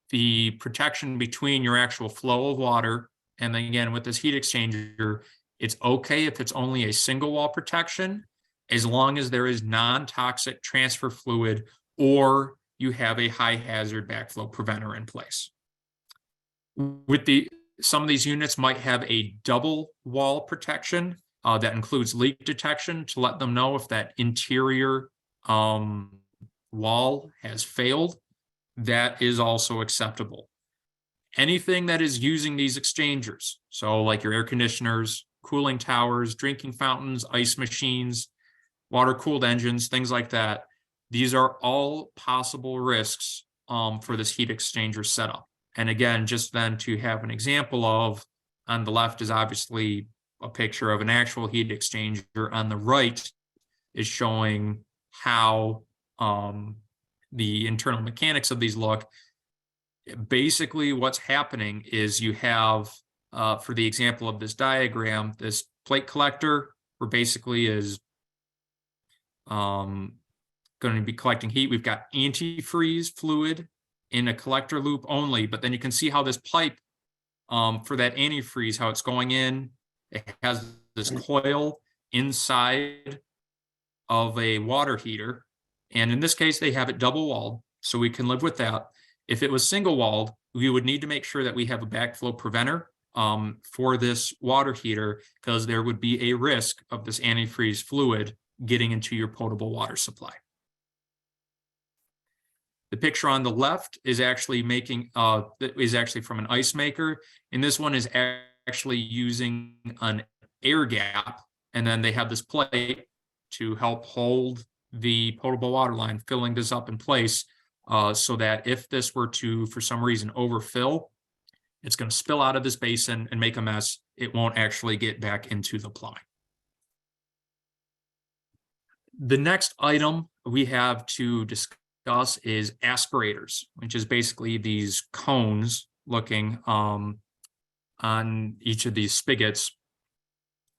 B: the protection between your actual flow of water, and then again with this heat exchanger, it's okay if it's only a single wall protection, as long as there is non-toxic transfer fluid or you have a high hazard backflow preventer in place. Some of these units might have a double wall protection that includes leak detection to let them know if that interior wall has failed. That is also acceptable. Anything that is using these exchangers, so like your air conditioners, cooling towers, drinking fountains, ice machines, water-cooled engines, things like that, these are all possible risks for this heat exchanger setup. And again, just then to have an example of, on the left is obviously a picture of an actual heat exchanger. On the right is showing how the internal mechanics of these look. Basically, what's happening is you have, for the example of this diagram, this plate collector, where basically is going to be collecting heat. We've got antifreeze fluid in a collector loop only, but then you can see how this pipe for that antifreeze, how it's going in, it has this coil inside of a water heater. And in this case, they have it double walled, so we can live with that. If it was single walled, we would need to make sure that we have a backflow preventer for this water heater, because there would be a risk of this antifreeze fluid getting into your potable water supply. The picture on the left is actually from an ice maker, and this one is actually using an air gap, and then they have this plate to help hold the potable water line, filling this up in place, so that if this were to, for some reason, overfill, it's going to spill out of this basin and make a mess. It won't actually get back into the plumbing. The next item we have to discuss is aspirators, which is basically these cones looking on each of these spigots.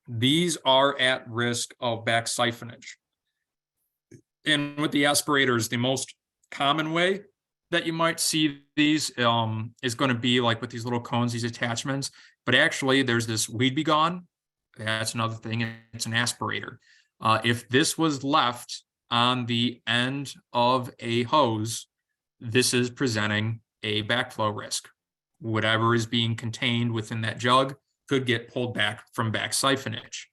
B: These are at risk of back siphonage. And with the aspirators, the most common way that you might see these is going to be like with these little cones, these attachments. But actually, there's this weed be gone. That's another thing. It's an aspirator. If this was left on the end of a hose, this is presenting a backflow risk. Whatever is being contained within that jug could get pulled back from back siphonage.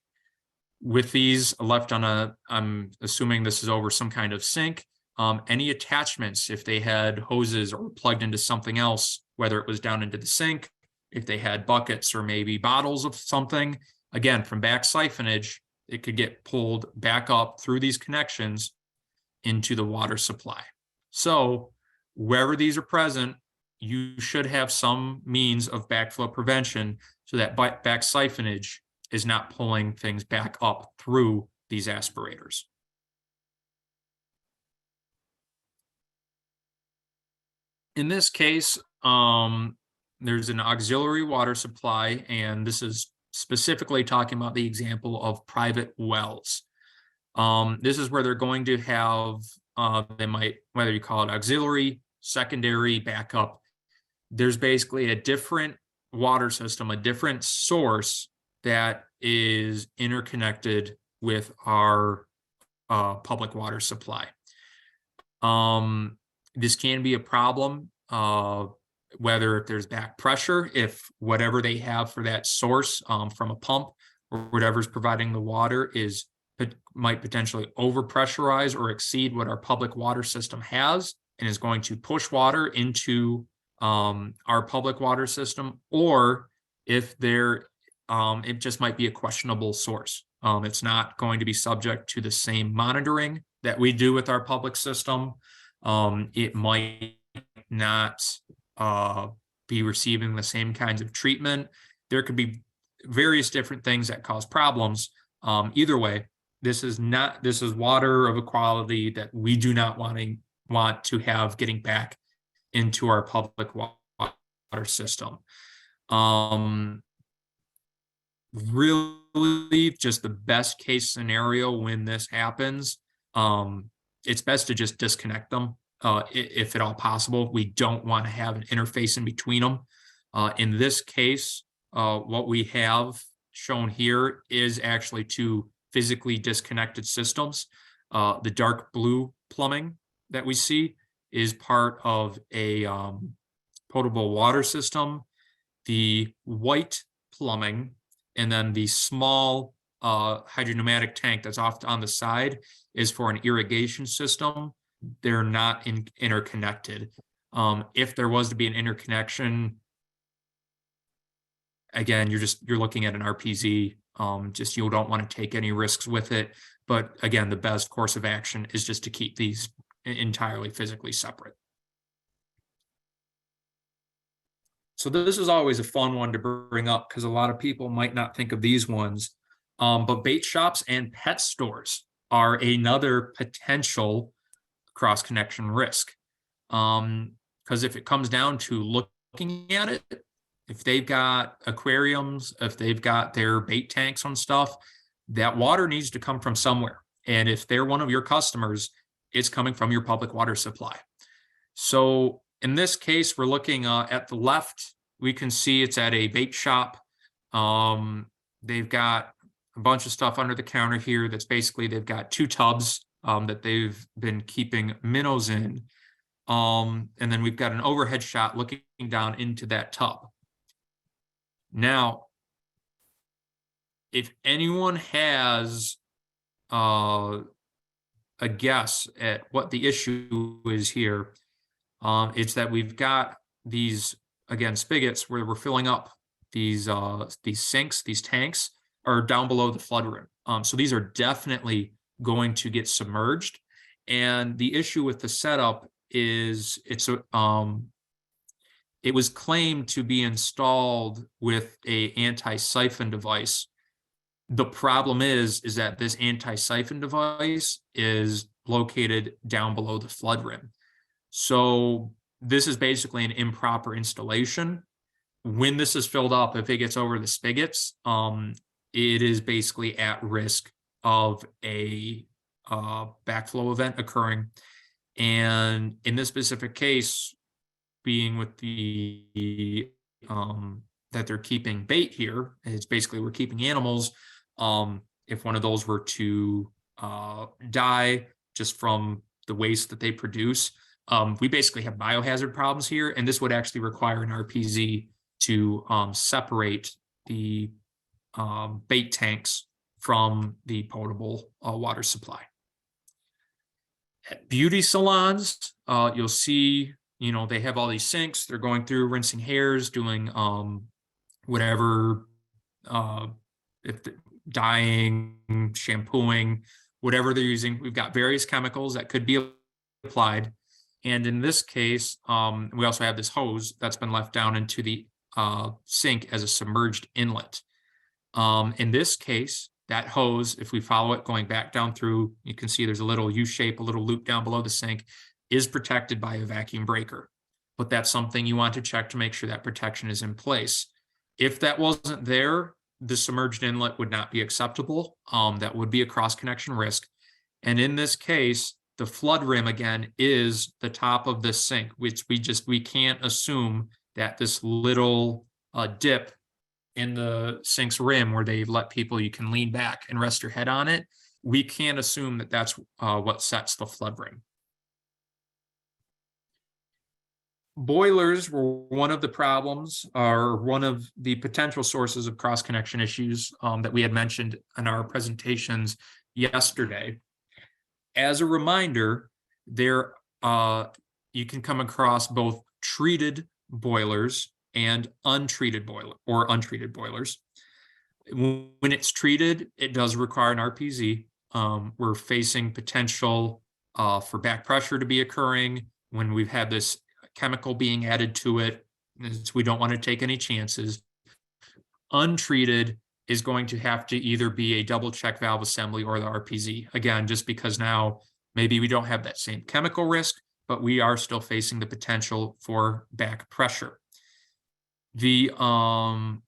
B: With these left on I'm assuming this is over some kind of sink, any attachments, if they had hoses or plugged into something else, whether it was down into the sink, if they had buckets or maybe bottles of something, again, from back siphonage, it could get pulled back up through these connections into the water supply. So wherever these are present, you should have some means of backflow prevention so that back siphonage is not pulling things back up through these aspirators. In this case, there's an auxiliary water supply, and this is specifically talking about the example of private wells. This is where they're going to have, they might, whether you call it auxiliary, secondary, backup, there's basically a different water system, a different source that is interconnected with our public water supply. This can be a problem, whether if there's back pressure, if whatever they have for that source from a pump or whatever's providing the water might potentially overpressurize or exceed what our public water system has and is going to push water into our public water system, or if it just might be a questionable source. It's not going to be subject to the same monitoring that we do with our public system. It might not be receiving the same kinds of treatment. There could be various different things that cause problems. Either way, this is water of a quality that we do not want to have getting back into our public water system. Really, just the best case scenario when this happens, it's best to just disconnect them if at all possible. We don't want to have an interface in between them. In this case, what we have shown here is actually two physically disconnected systems. The dark blue plumbing that we see is part of a potable water system. The white plumbing and then the small hydropneumatic tank that's off on the side is for an irrigation system. They're not interconnected. If there was to be an interconnection, again, you're looking at an RPZ. Just you don't want to take any risks with it. But again, the best course of action is just to keep these entirely physically separate. So this is always a fun one to bring up because a lot of people might not think of these ones. But bait shops and pet stores are another potential cross-connection risk. Because if it comes down to looking at it, if they've got aquariums, if they've got their bait tanks on stuff, that water needs to come from somewhere. And if they're one of your customers, it's coming from your public water supply. So in this case, we're looking at the left, we can see it's at a bait shop. They've got a bunch of stuff under the counter here that's basically, they've got two tubs that they've been keeping minnows in. And then we've got an overhead shot looking down into that tub. Now, if anyone has a guess at what the issue is here, it's that we've got these, again, spigots where we're filling up these sinks, these tanks are down below the flood rim. So these are definitely going to get submerged. And the issue with the setup is it was claimed to be installed with a anti-siphon device. The problem is that this anti-siphon device is located down below the flood rim. So this is basically an improper installation. When this is filled up, if it gets over the spigots, it is basically at risk of a backflow event occurring. And in this specific case, being with the that they're keeping bait here, it's basically we're keeping animals. If one of those were to die just from the waste that they produce, we basically have biohazard problems here, and this would actually require an RPZ to separate the bait tanks from the potable water supply. At beauty salons, you'll see, they have all these sinks. They're going through rinsing hairs, doing whatever, if dyeing, shampooing, whatever they're using. We've got various chemicals that could be applied. And in this case, we also have this hose that's been left down into the sink as a submerged inlet. In this case, that hose, if we follow it going back down through, you can see there's a little U-shape, a little loop down below the sink, is protected by a vacuum breaker. But that's something you want to check to make sure that protection is in place. If that wasn't there, the submerged inlet would not be acceptable. That would be a cross-connection risk. And in this case, the flood rim, again, is the top of this sink, which we can't assume that this little dip in the sink's rim where they let people, you can lean back and rest your head on it. We can't assume that that's what sets the flood rim. Boilers were one of the problems, or one of the potential sources of cross-connection issues that we had mentioned in our presentations yesterday. As a reminder, there you can come across both treated boilers and untreated boilers. When it's treated, it does require an RPZ. We're facing potential for back pressure to be occurring when we've had this chemical being added to it. We don't want to take any chances. Untreated is going to have to either be a double check valve assembly or the RPZ. Again, just because now maybe we don't have that same chemical risk, but we are still facing the potential for back pressure. In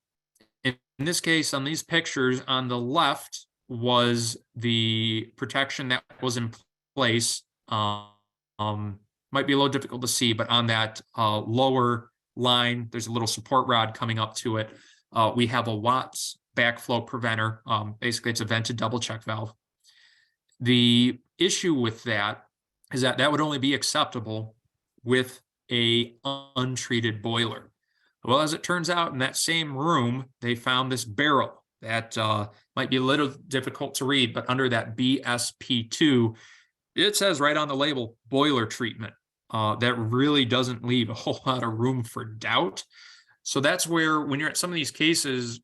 B: this case, on these pictures on the left was the protection that was in place. Might be a little difficult to see, but on that lower line, there's a little support rod coming up to it. We have a Watts backflow preventer. Basically, it's a vented double check valve. The issue with that is that that would only be acceptable with a untreated boiler. Well, as it turns out, in that same room, they found this barrel that might be a little difficult to read, but under that BSP2, it says right on the label, boiler treatment. That really doesn't leave a whole lot of room for doubt. So that's where, when you're at some of these cases,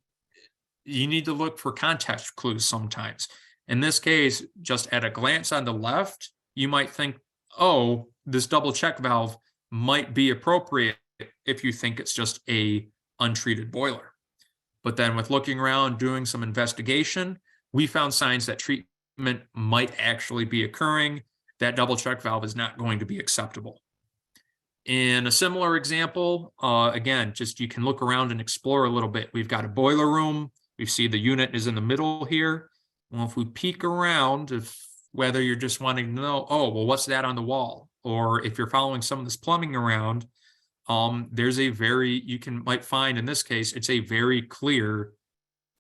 B: you need to look for context clues sometimes. In this case, just at a glance on the left, you might think, oh, this double check valve might be appropriate if you think it's just a untreated boiler. But then with looking around, doing some investigation, we found signs that treatment might actually be occurring. That double check valve is not going to be acceptable. In a similar example, again, just you can look around and explore a little bit. We've got a boiler room. We see the unit is in the middle here. Well, if we peek around, whether you're just wanting to know, oh, well, what's that on the wall? Or if you're following some of this plumbing around, there's might find in this case, it's a very clear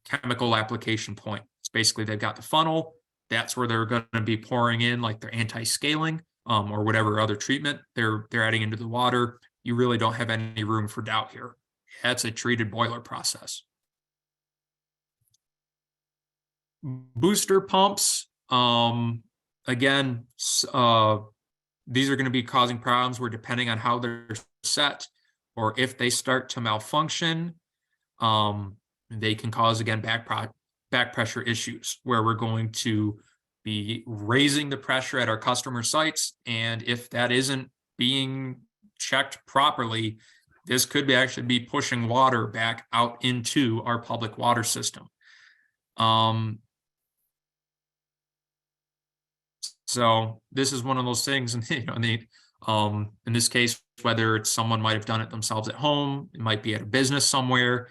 B: chemical application point. It's basically, they've got the funnel. That's where they're going to be pouring in like their anti-scaling. or whatever other treatment they're adding into the water, you really don't have any room for doubt here. That's a treated boiler process. Booster pumps, again, these are going to be causing problems where, depending on how they're set or if they start to malfunction, they can cause, again, back pressure issues, where we're going to be raising the pressure at our customer sites. And if that isn't being checked properly, this could actually be pushing water back out into our public water system. So this is one of those things, and in this case, whether it's someone might have done it themselves at home, it might be at a business somewhere.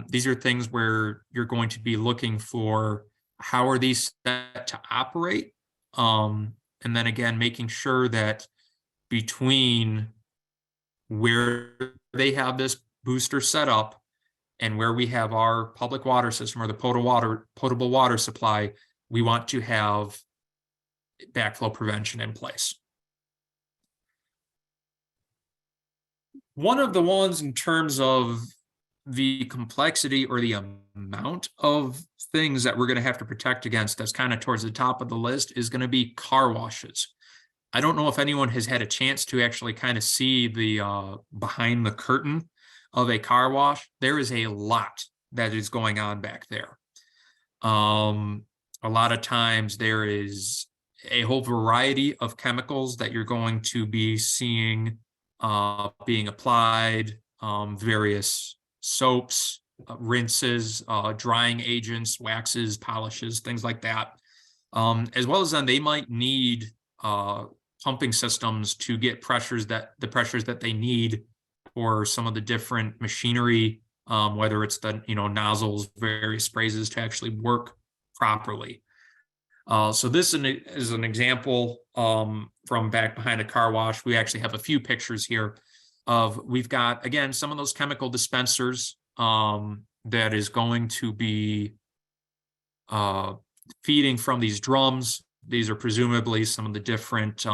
B: These are things where you're going to be looking for, how are these set to operate? And then again, making sure that between where they have this booster set up and where we have our public water system, or the potable water supply, we want to have backflow prevention in place. One of the ones, in terms of the complexity or the amount of things that we're going to have to protect against, that's kind of towards the top of the list, is going to be car washes. I don't know if anyone has had a chance to actually kind of see the behind the curtain of a car wash. There is a lot that is going on back there. A lot of times there is a whole variety of chemicals that you're going to be seeing being applied, various soaps, rinses, drying agents, waxes, polishes, things like that. As well as then they might need pumping systems to get the pressures that they need for some of the different machinery, whether it's the nozzles, various sprays, to actually work properly. So this is an example from back behind a car wash. We actually have a few pictures here of, we've got, again, some of those chemical dispensers that is going to be feeding from these drums. These are presumably some of the different,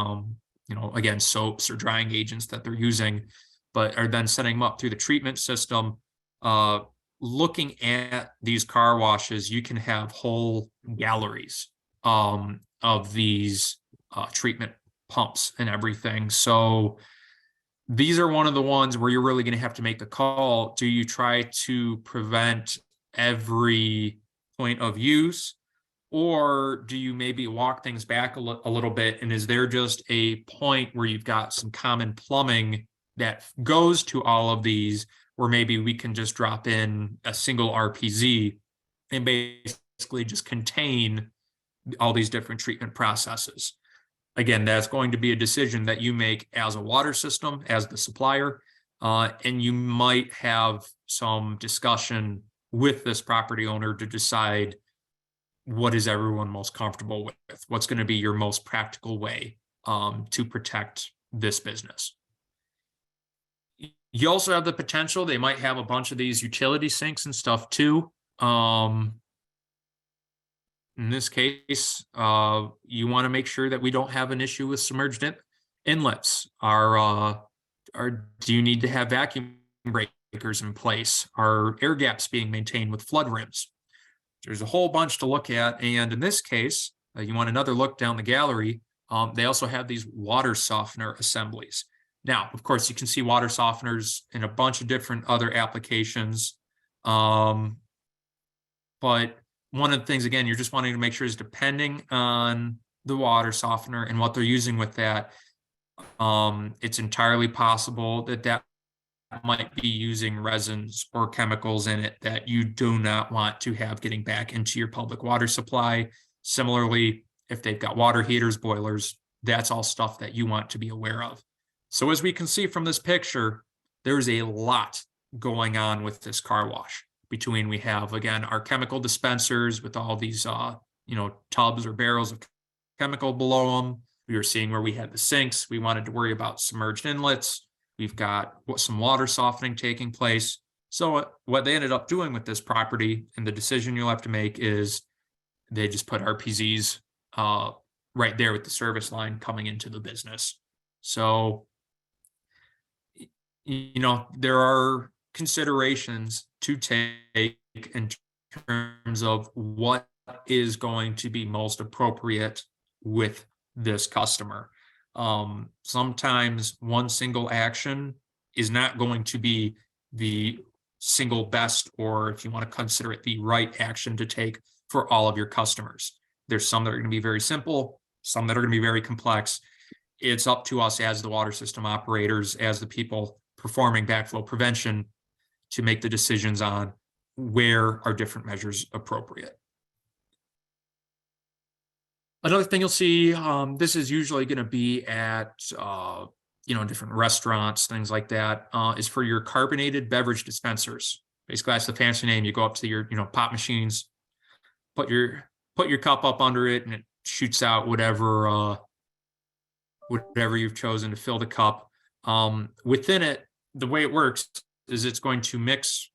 B: again, soaps or drying agents that they're using, but are then setting them up through the treatment system. Looking at these car washes, you can have whole galleries of these treatment pumps and everything. So these are one of the ones where you're really going to have to make the call. Do you try to prevent every point of use, or do you maybe walk things back a little bit? And is there just a point where you've got some common plumbing that goes to all of these, where maybe we can just drop in a single RPZ and basically just contain all these different treatment processes? Again, that's going to be a decision that you make as a water system, as the supplier, and you might have some discussion with this property owner to decide what is everyone most comfortable with, what's going to be your most practical way to protect this business. You also have the potential, they might have a bunch of these utility sinks and stuff too. In this case, you want to make sure that we don't have an issue with submerged inlets. Do you need to have vacuum breakers in place? Are air gaps being maintained with flood rims? There's a whole bunch to look at. And in this case, you want another look down the gallery. They also have these water softener assemblies. Now, of course, you can see water softeners in a bunch of different other applications. But one of the things, again, you're just wanting to make sure is, depending on the water softener and what they're using with that, it's entirely possible that might be using resins or chemicals in it that you do not want to have getting back into your public water supply. Similarly, if they've got water heaters, boilers, that's all stuff that you want to be aware of. So as we can see from this picture, there's a lot going on with this car wash. Between, we have, again, our chemical dispensers with all these, tubs or barrels of chemical below them. We were seeing where we had the sinks. We wanted to worry about submerged inlets. We've got some water softening taking place. So what they ended up doing with this property, and the decision you'll have to make, is they just put RPZs right there with the service line coming into the business. So, there are considerations to take in terms of what is going to be most appropriate with this customer. Sometimes one single action is not going to be the single best, or if you want to consider it, the right action to take for all of your customers. There's some that are going to be very simple, some that are going to be very complex. It's up to us as the water system operators, as the people performing backflow prevention, to make the decisions on where are different measures appropriate. Another thing you'll see, this is usually going to be at different restaurants, things like that, is for your carbonated beverage dispensers. Basically, that's the fancy name. You go up to your pop machines, put your cup up under it, and it shoots out whatever you've chosen to fill the cup. Within it, the way it works is it's going to mix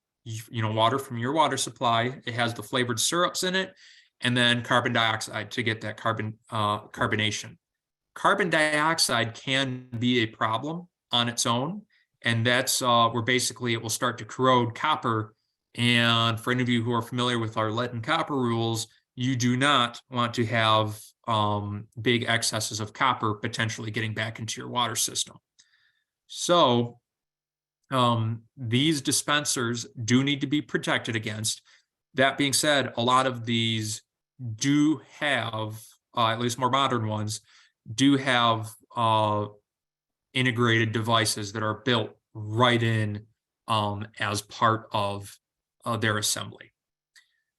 B: water from your water supply. It has the flavored syrups in it, and then carbon dioxide to get that carbonation. Carbon dioxide can be a problem on its own, and that's where basically it will start to corrode copper. And for any of you who are familiar with our lead and copper rules, you do not want to have big excesses of copper potentially getting back into your water system. So these dispensers do need to be protected against. That being said, a lot of these do have, at least more modern ones, do have integrated devices that are built right in as part of their assembly.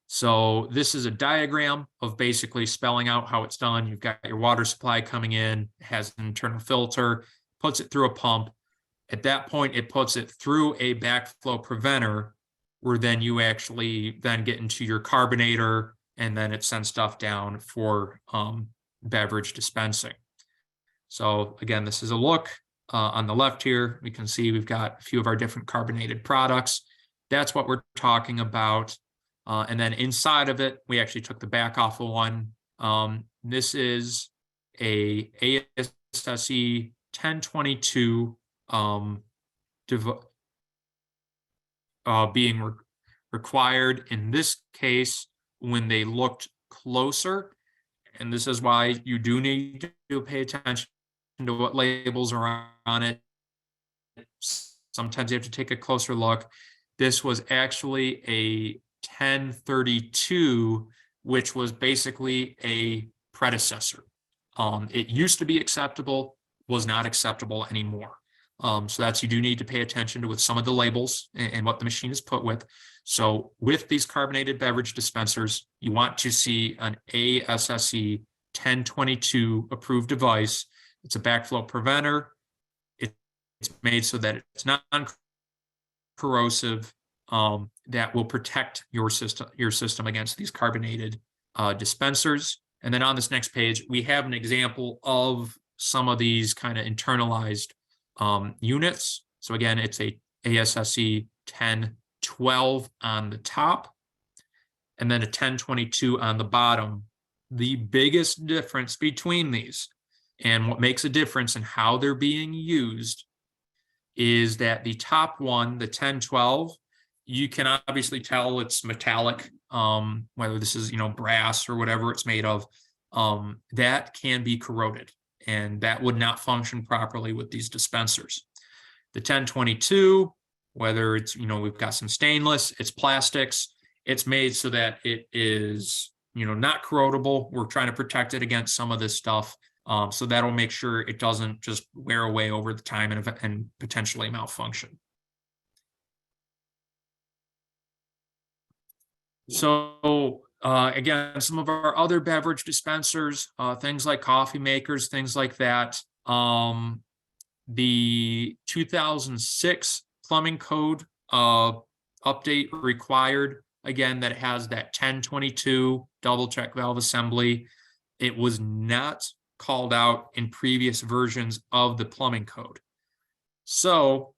B: So this is a diagram of basically spelling out how it's done. You've got your water supply coming in, has an internal filter, puts it through a pump. At that point, it puts it through a backflow preventer, where then you actually then get into your carbonator, and then it sends stuff down for beverage dispensing. So again, this is a look on the left here. We can see we've got a few of our different carbonated products. That's what we're talking about. And then inside of it, we actually took the back off of one. This is a ASSE 1022 being required in this case when they looked closer. And this is why you do need to pay attention to what labels are on it. Sometimes you have to take a closer look. This was actually a 1032, which was basically a predecessor. It used to be acceptable, was not acceptable anymore. So that's, you do need to pay attention to with some of the labels and what the machine is put with. So with these carbonated beverage dispensers, you want to see an ASSE 1022 approved device. It's a backflow preventer. It's made so that it's non-corrosive, that will protect your system against these carbonated dispensers. And then on this next page, we have an example of some of these kind of internalized units. So again, it's a ASSE 1012 on the top, and then a 1022 on the bottom. The biggest difference between these, and what makes a difference in how they're being used, is that the top one, the 1012, you can obviously tell it's metallic, whether this is brass or whatever it's made of, that can be corroded, and that would not function properly with these dispensers. The 1022, whether it's we've got some stainless, it's plastics, it's made so that it is not corrodable. We're trying to protect it against some of this stuff, so that'll make sure it doesn't just wear away over the time and potentially malfunction. So again, some of our other beverage dispensers, things like coffee makers, things like that. The 2006 plumbing code update required, again, that it has that 1022 double check valve assembly. It was not called out in previous versions of the plumbing code. So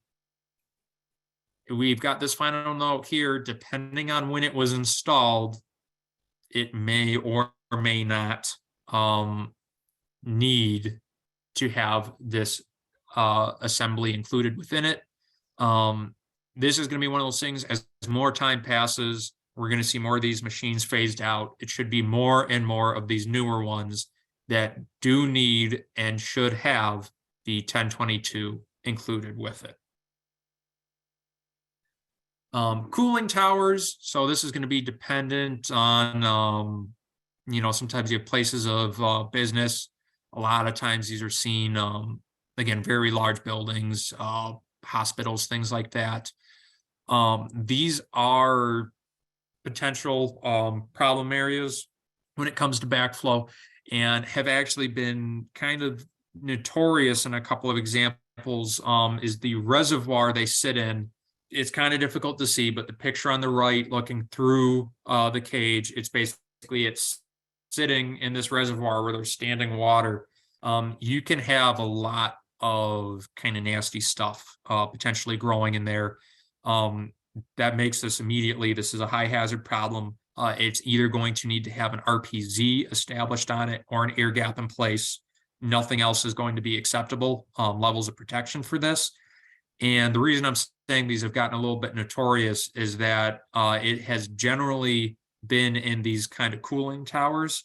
B: we've got this final note here, depending on when it was installed, it may or may not need to have this assembly included within it. This is going to be one of those things, as more time passes, we're going to see more of these machines phased out. It should be more and more of these newer ones that do need and should have the 1022 included with it. Cooling towers. So this is going to be dependent on, sometimes you have places of business. A lot of times these are seen, again, very large buildings, hospitals, things like that. These are potential problem areas when it comes to backflow, and have actually been kind of notorious in a couple of examples. Is the reservoir they sit in. It's kind of difficult to see, but the picture on the right, looking through the cage, it's sitting in this reservoir where there's standing water. You can have a lot of kind of nasty stuff potentially growing in there. That makes this is a high hazard problem. It's either going to need to have an RPZ established on it or an air gap in place. Nothing else is going to be acceptable levels of protection for this. And the reason I'm saying these have gotten a little bit notorious is that it has generally been in these kind of cooling towers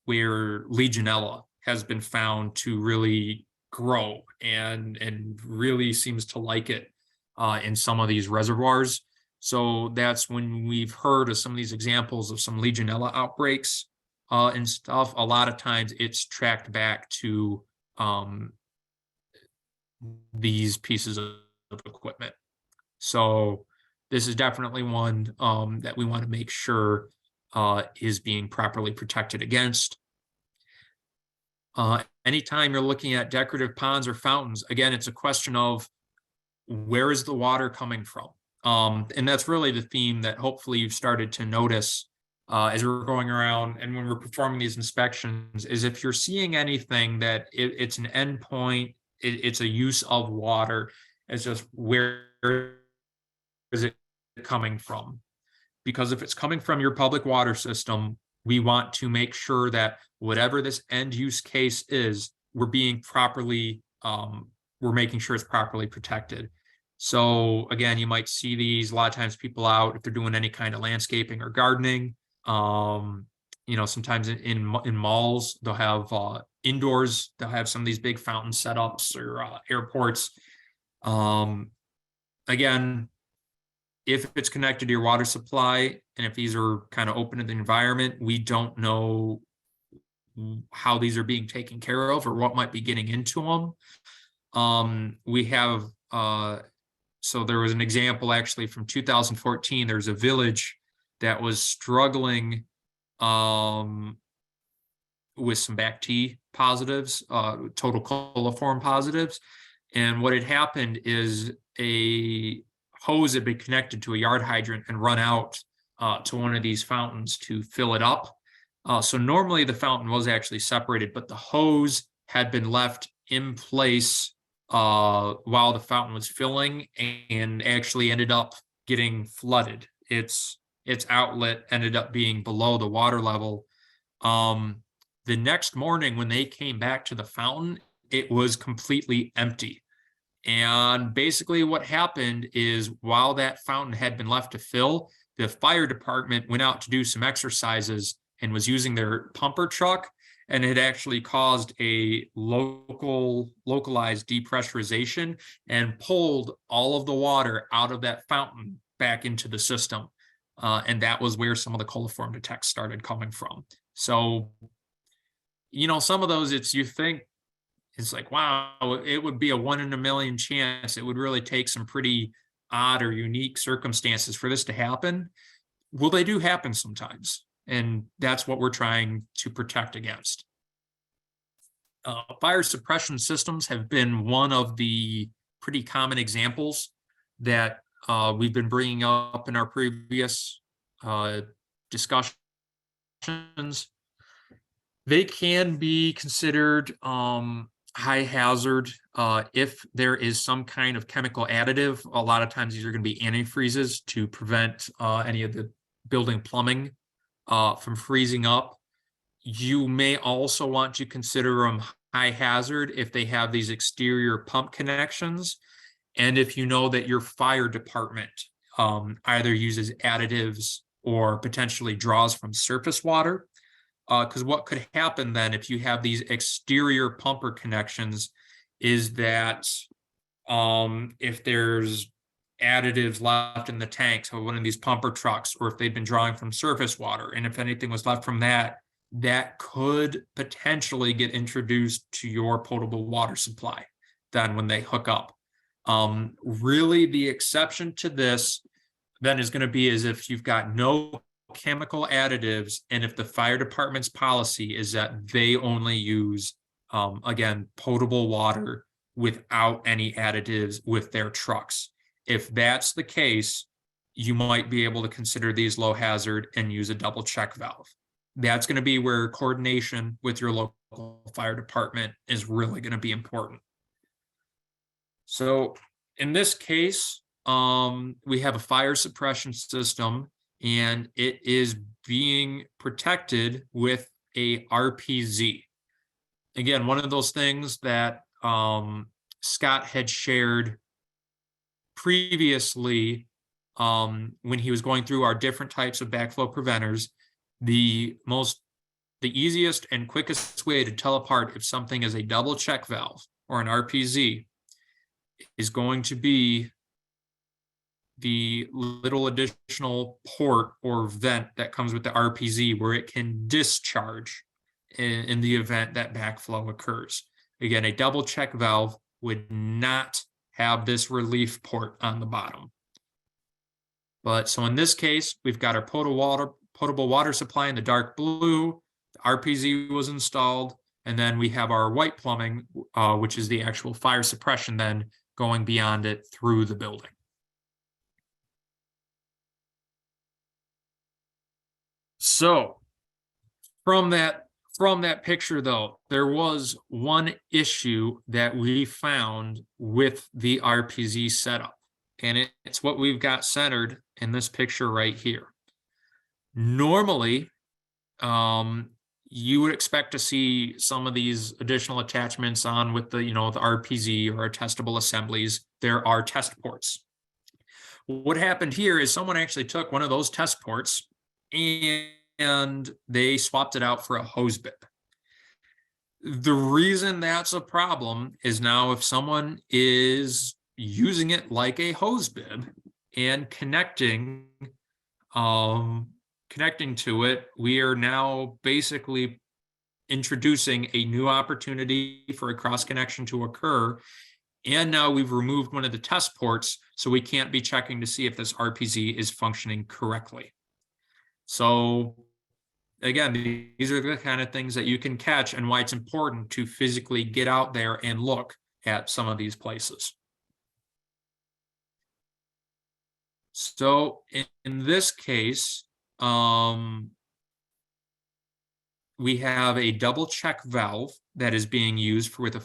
B: where Legionella has been found to really grow and really seems to like it in some of these reservoirs. So that's when we've heard of some of these examples of some Legionella outbreaks and stuff. A lot of times it's tracked back to these pieces of equipment. So this is definitely one that we want to make sure is being properly protected against. Anytime you're looking at decorative ponds or fountains, again, it's a question of where is the water coming from? And that's really the theme that hopefully you've started to notice as we're going around and when we're performing these inspections, is if you're seeing anything that it's an endpoint, it's a use of water, it's just where is it coming from? Because if it's coming from your public water system, we want to make sure that whatever this end use case is, we're being properly, we're making sure it's properly protected. So again, you might see these a lot of times people out if they're doing any kind of landscaping or gardening. Sometimes in malls they'll have indoors. They'll have some of these big fountain setups or airports. Again, if it's connected to your water supply and if these are kind of open to the environment, we don't know how these are being taken care of or what might be getting into them. We have so there was an example actually from 2014. There's a village that was struggling with some BACT positives, total coliform positives. And what had happened is a hose had been connected to a yard hydrant and run out to one of these fountains to fill it up. So normally the fountain was actually separated, but the hose had been left in place while the fountain was filling and actually ended up getting flooded. Its outlet ended up being below the water level. The next morning when they came back to the fountain, it was completely empty. And basically what happened is while that fountain had been left to fill, the fire department went out to do some exercises and was using their pumper truck, and it actually caused a localized depressurization and pulled all of the water out of that fountain back into the system. And that was where some of the coliform detects started coming from. So, some of those, you think, it's like, wow, it would be a 1 in a million chance. It would really take some pretty odd or unique circumstances for this to happen. Well, they do happen sometimes. And that's what we're trying to protect against. Fire suppression systems have been one of the pretty common examples that we've been bringing up in our previous discussions. They can be considered high hazard if there is some kind of chemical additive. A lot of times these are going to be antifreezes to prevent any of the building plumbing from freezing up. You may also want to consider them high hazard if they have these exterior pump connections. And if you know that your fire department either uses additives or potentially draws from surface water. Because what could happen then if you have these exterior pumper connections is that if there's additives left in the tanks of one of these pumper trucks, or if they've been drawing from surface water, and if anything was left from that, that could potentially get introduced to your potable water supply then when they hook up. Really, the exception to this then is going to be as if you've got no chemical additives, and if the fire department's policy is that they only use, again, potable water without any additives with their trucks. If that's the case, you might be able to consider these low hazard and use a double check valve. That's going to be where coordination with your local fire department is really going to be important. So in this case, we have a fire suppression system, and it is being protected with a RPZ. Again, one of those things that Scott had shared previously when he was going through our different types of backflow preventers. The easiest and quickest way to tell apart if something is a double check valve or an RPZ is going to be the little additional port or vent that comes with the RPZ, where it can discharge in the event that backflow occurs. Again, a double check valve would not have this relief port on the bottom. But so in this case, we've got our potable water supply in the dark blue, the RPZ was installed, and then we have our white plumbing, which is the actual fire suppression then going beyond it through the building. So from that picture, though, there was one issue that we found with the RPZ setup, and it's what we've got centered in this picture right here. Normally, you would expect to see some of these additional attachments on with the, the RPZ or testable assemblies. There are test ports. What happened here is someone actually took one of those test ports and they swapped it out for a hose bib. The reason that's a problem is now if someone is using it like a hose bib and connecting to it, we are now basically introducing a new opportunity for a cross connection to occur. And now we've removed one of the test ports, so we can't be checking to see if this RPZ is functioning correctly. So again, these are the kind of things that you can catch, and why it's important to physically get out there and look at some of these places. So in this case, we have a double check valve that is being used with the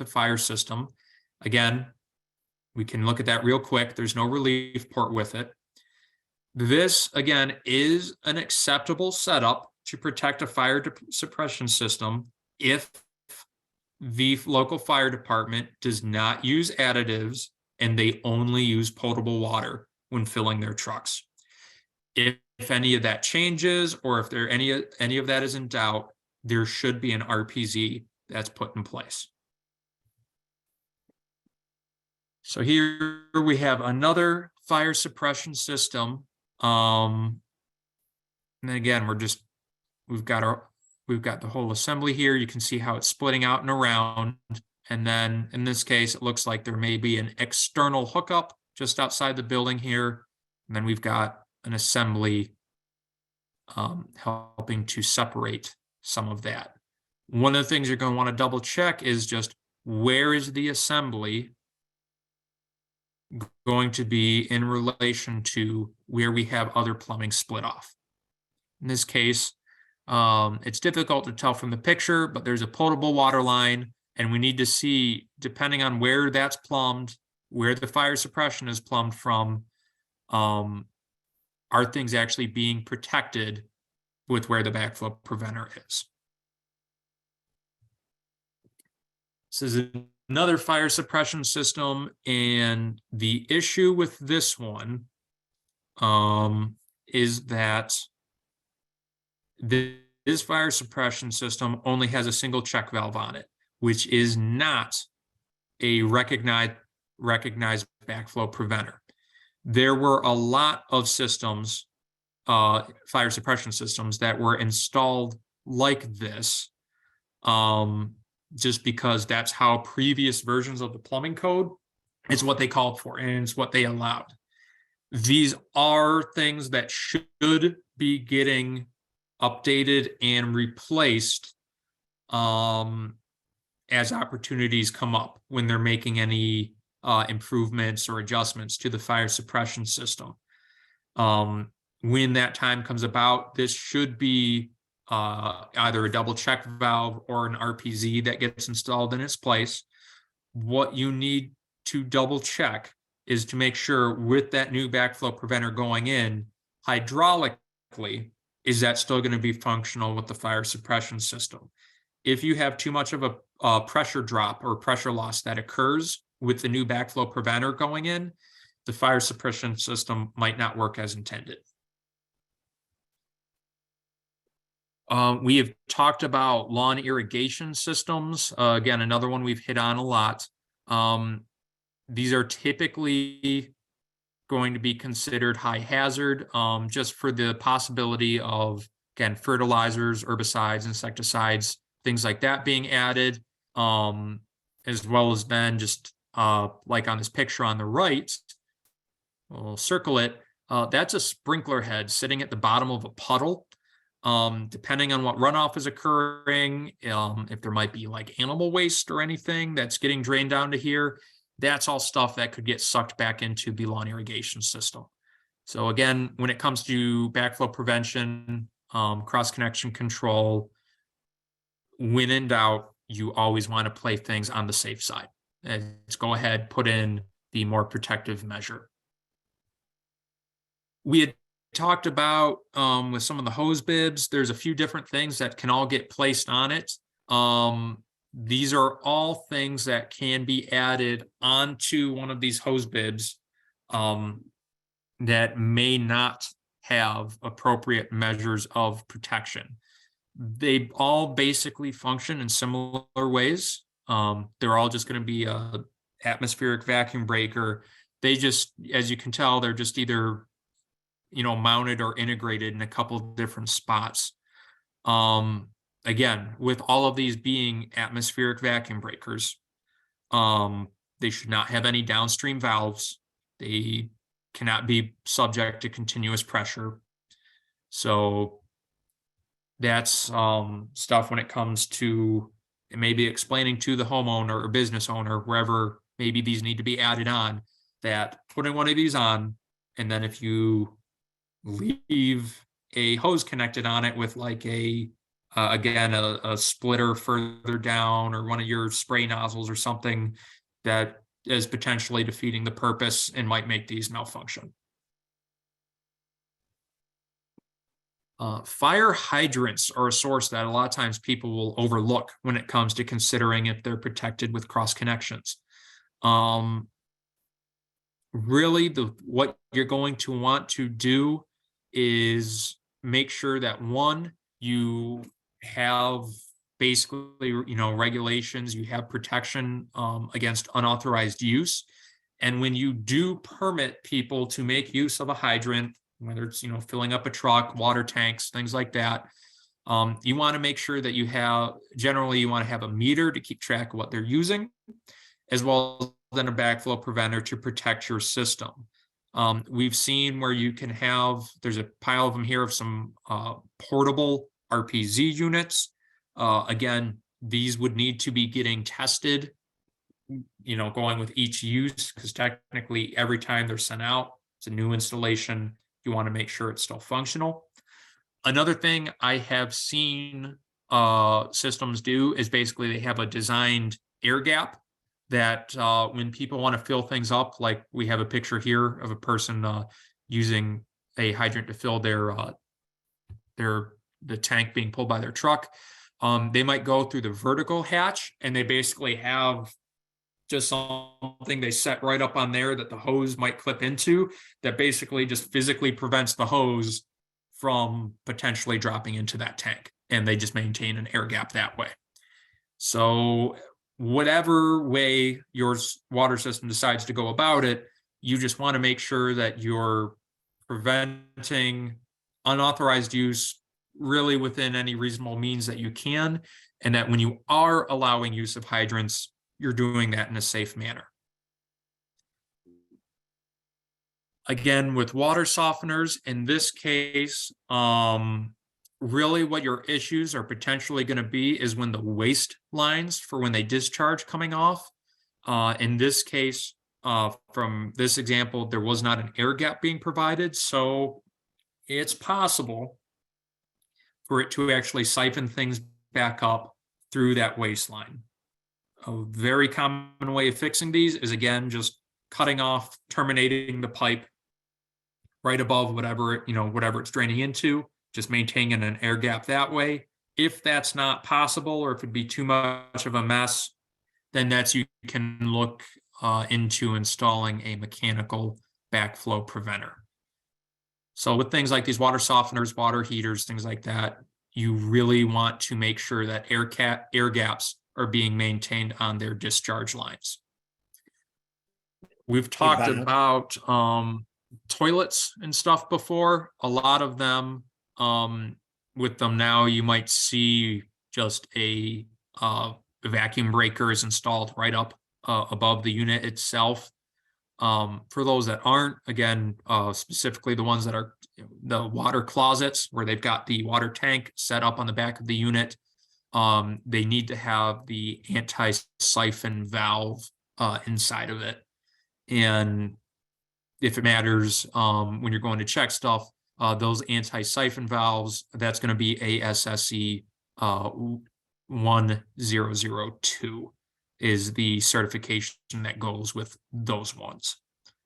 B: fire system. Again, we can look at that real quick. There's no relief port with it. This, again, is an acceptable setup to protect a fire suppression system if the local fire department does not use additives and they only use potable water when filling their trucks. If any of that changes, or if there any of that is in doubt, there should be an RPZ that's put in place. So here we have another fire suppression system. And then again, we've got the whole assembly here. You can see how it's splitting out and around. And then in this case, it looks like there may be an external hookup just outside the building here. And then we've got an assembly helping to separate some of that. One of the things you're going to want to double check is just where is the assembly going to be in relation to where we have other plumbing split off. In this case, it's difficult to tell from the picture, but there's a potable water line, and we need to see, depending on where that's plumbed, where the fire suppression is plumbed from, are things actually being protected with where the backflow preventer is. This is another fire suppression system, and the issue with this one is that this fire suppression system only has a single check valve on it, which is not a recognized backflow preventer. There were a lot of systems, fire suppression systems, that were installed like this, just because that's how previous versions of the plumbing code is what they called for, and it's what they allowed. These are things that should be getting updated and replaced as opportunities come up when they're making any improvements or adjustments to the fire suppression system. When that time comes about, this should be either a double check valve or an RPZ that gets installed in its place. What you need to double check is to make sure with that new backflow preventer going in, hydraulically, is that still going to be functional with the fire suppression system? If you have too much of a pressure drop or pressure loss that occurs with the new backflow preventer going in, the fire suppression system might not work as intended. We have talked about lawn irrigation systems. Again, another one we've hit on a lot. These are typically going to be considered high hazard, just for the possibility of, again, fertilizers, herbicides, insecticides, things like that being added, as well as then just like on this picture on the right, we'll circle it. That's a sprinkler head sitting at the bottom of a puddle. Depending on what runoff is occurring, if there might be like animal waste or anything that's getting drained down to here, that's all stuff that could get sucked back into the lawn irrigation system. So again, when it comes to backflow prevention, cross connection control, when in doubt, you always want to play things on the safe side. Let's go ahead, put in the more protective measure. We had talked about with some of the hose bibs, there's a few different things that can all get placed on it. These are all things that can be added onto one of these hose bibs that may not have appropriate measures of protection. They all basically function in similar ways. They're all just going to be a atmospheric vacuum breaker. They just, as you can tell, they're just either, you know, mounted or integrated in a couple of different spots. Again, with all of these being atmospheric vacuum breakers, they should not have any downstream valves. They cannot be subject to continuous pressure. So that's stuff when it comes to maybe explaining to the homeowner or business owner, wherever maybe these need to be added on, that putting one of these on, and then if you leave a hose connected on it with like a again a splitter further down, or one of your spray nozzles or something that is potentially defeating the purpose and might make these malfunction. Fire hydrants are a source that a lot of times people will overlook when it comes to considering if they're protected with cross connections. Really, what you're going to want to do is make sure that, one, you have basically, you know, regulations, you have protection against unauthorized use. And when you do permit people to make use of a hydrant, whether it's, you know, filling up a truck, water tanks, things like that, you want to make sure that you have, generally you want to have a meter to keep track of what they're using, as well as then a backflow preventer to protect your system. We've seen where you can have, there's a pile of them here of some portable RPZ units. Again, these would need to be getting tested, you know, going with each use, because technically every time they're sent out, it's a new installation. You want to make sure it's still functional. Another thing I have seen systems do is basically they have a designed air gap that when people want to fill things up, like we have a picture here of a person using a hydrant to fill their the tank being pulled by their truck. They might go through the vertical hatch, and they basically have just something they set right up on there that the hose might clip into, that basically just physically prevents the hose from potentially dropping into that tank. And they just maintain an air gap that way. So whatever way your water system decides to go about it, you just want to make sure that you're preventing unauthorized use really within any reasonable means that you can, and that when you are allowing use of hydrants, you're doing that in a safe manner. Again, with water softeners, in this case, really what your issues are potentially going to be is when the waste lines for when they discharge coming off. In this case, from this example, there was not an air gap being provided, so it's possible for it to actually siphon things back up through that waistline. A very common way of fixing these is, again, just cutting off, terminating the pipe right above whatever, whatever it's draining into, just maintaining an air gap that way. If that's not possible, or if it'd be too much of a mess, then you can look into installing a mechanical backflow preventer. So with things like these water softeners, water heaters, things like that, you really want to make sure that air gaps are being maintained on their discharge lines. We've talked about toilets and stuff before. A lot of them, with them now, you might see just a vacuum breaker is installed right up above the unit itself. For those that aren't, again, specifically the ones that are the water closets where they've got the water tank set up on the back of the unit, they need to have the anti-siphon valve inside of it. And if it matters, when you're going to check stuff, those anti-siphon valves, that's going to be ASSE 1002 is the certification that goes with those ones.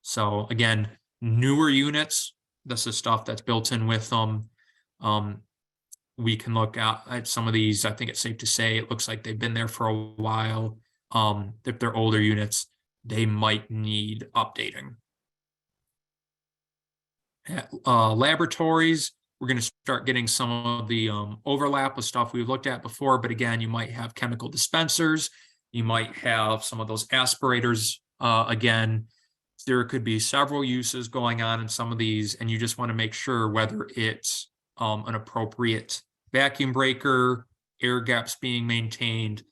B: So again, newer units, this is stuff that's built in with them. We can look at some of these. I think it's safe to say it looks like they've been there for a while. If they're older units, they might need updating. At laboratories, we're going to start getting some of the overlap with stuff we've looked at before, but again, you might have chemical dispensers, you might have some of those aspirators. Again, there could be several uses going on in some of these, and you just want to make sure whether it's an appropriate vacuum breaker, air gaps being maintained,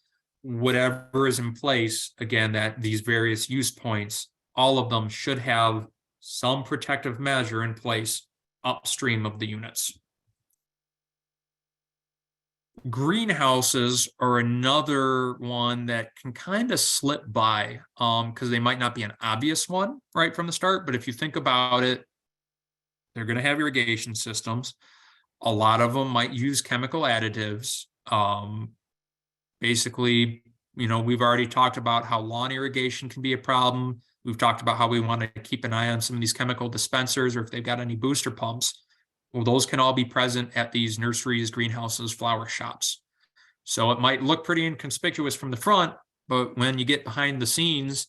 B: whatever is in place. Again, that these various use points, all of them should have some protective measure in place upstream of the units. Greenhouses are another one that can kind of slip by because they might not be an obvious one right from the start, but if you think about it, they're going to have irrigation systems. A lot of them might use chemical additives. Basically, we've already talked about how lawn irrigation can be a problem. We've talked about how we want to keep an eye on some of these chemical dispensers, or if they've got any booster pumps. Well, those can all be present at these nurseries, greenhouses, flower shops. So it might look pretty inconspicuous from the front, but when you get behind the scenes,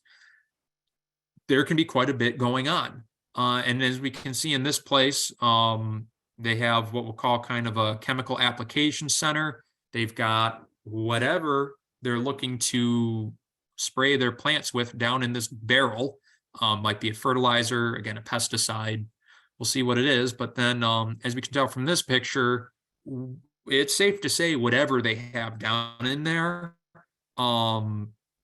B: there can be quite a bit going on. And as we can see in this place, they have what we'll call kind of a chemical application center. They've got whatever they're looking to spray their plants with down in this barrel. Might be a fertilizer, again, a pesticide. We'll see what it is. But then as we can tell from this picture, it's safe to say whatever they have down in there,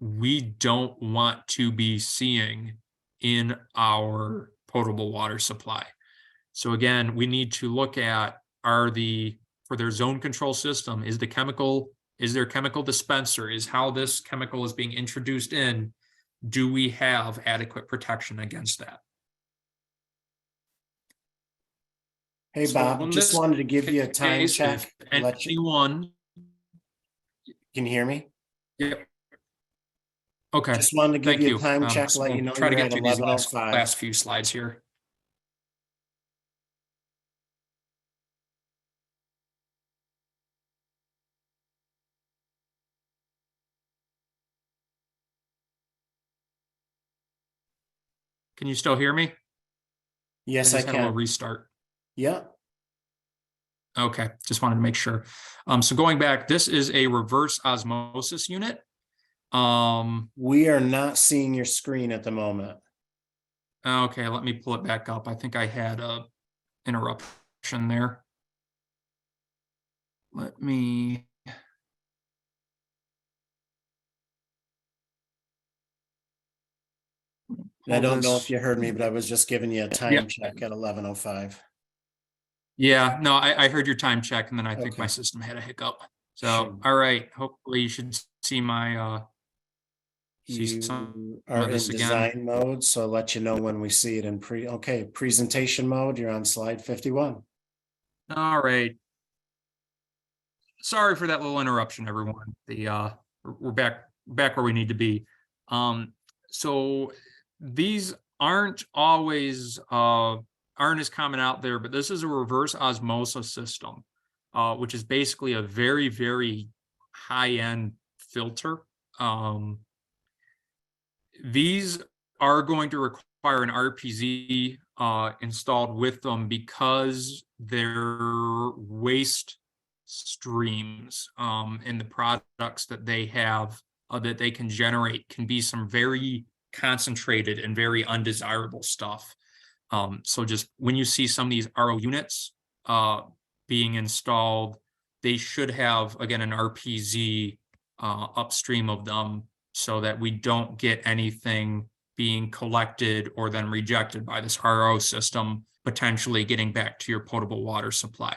B: we don't want to be seeing in our potable water supply. So again, we need to look at, for their zone control system, is there chemical dispenser, is how this chemical is being introduced in, do we have adequate protection against that?
A: Hey, Bob, just wanted to give you a time check.
B: Anyone?
A: Can you hear me?
B: Yep. Okay.
A: Just wanted to give you a time check,
B: So
A: let you know
B: try to
A: you're
B: get
A: at
B: through these
A: 11:05.
B: last few slides here. Can you still hear me?
A: Yes, I
B: just had a little
A: can.
B: restart.
A: Yeah,
B: Okay, just wanted to make sure. So going back, this is a reverse osmosis unit.
A: we are not seeing your screen at the moment.
B: Okay, let me pull it back up. I think I had a interruption there. Let me.
A: I don't know if
B: this.
A: you heard me, but I was just giving you a
B: Yeah,
A: time check at 11:05.
B: yeah. No, I heard your time check, and then I think my
A: Okay,
B: system had a hiccup.
A: sure.
B: So, all right. Hopefully, you should see my see some
A: You are
B: of
A: in
B: this again.
A: design mode, so I'll let you know when we see it in presentation mode. You're on slide 51.
B: All right. Sorry for that little interruption, everyone. We're back where we need to be. So these aren't always aren't as common out there, but this is a reverse osmosis system, which is basically a very, very high-end filter. Um, these are going to require an RPZ installed with them because their waste streams and the products that they have that they can generate can be some very concentrated and very undesirable stuff. So just when you see some of these RO units being installed, they should have, again, an RPZ upstream of them so that we don't get anything being collected or then rejected by this RO system, potentially getting back to your potable water supply.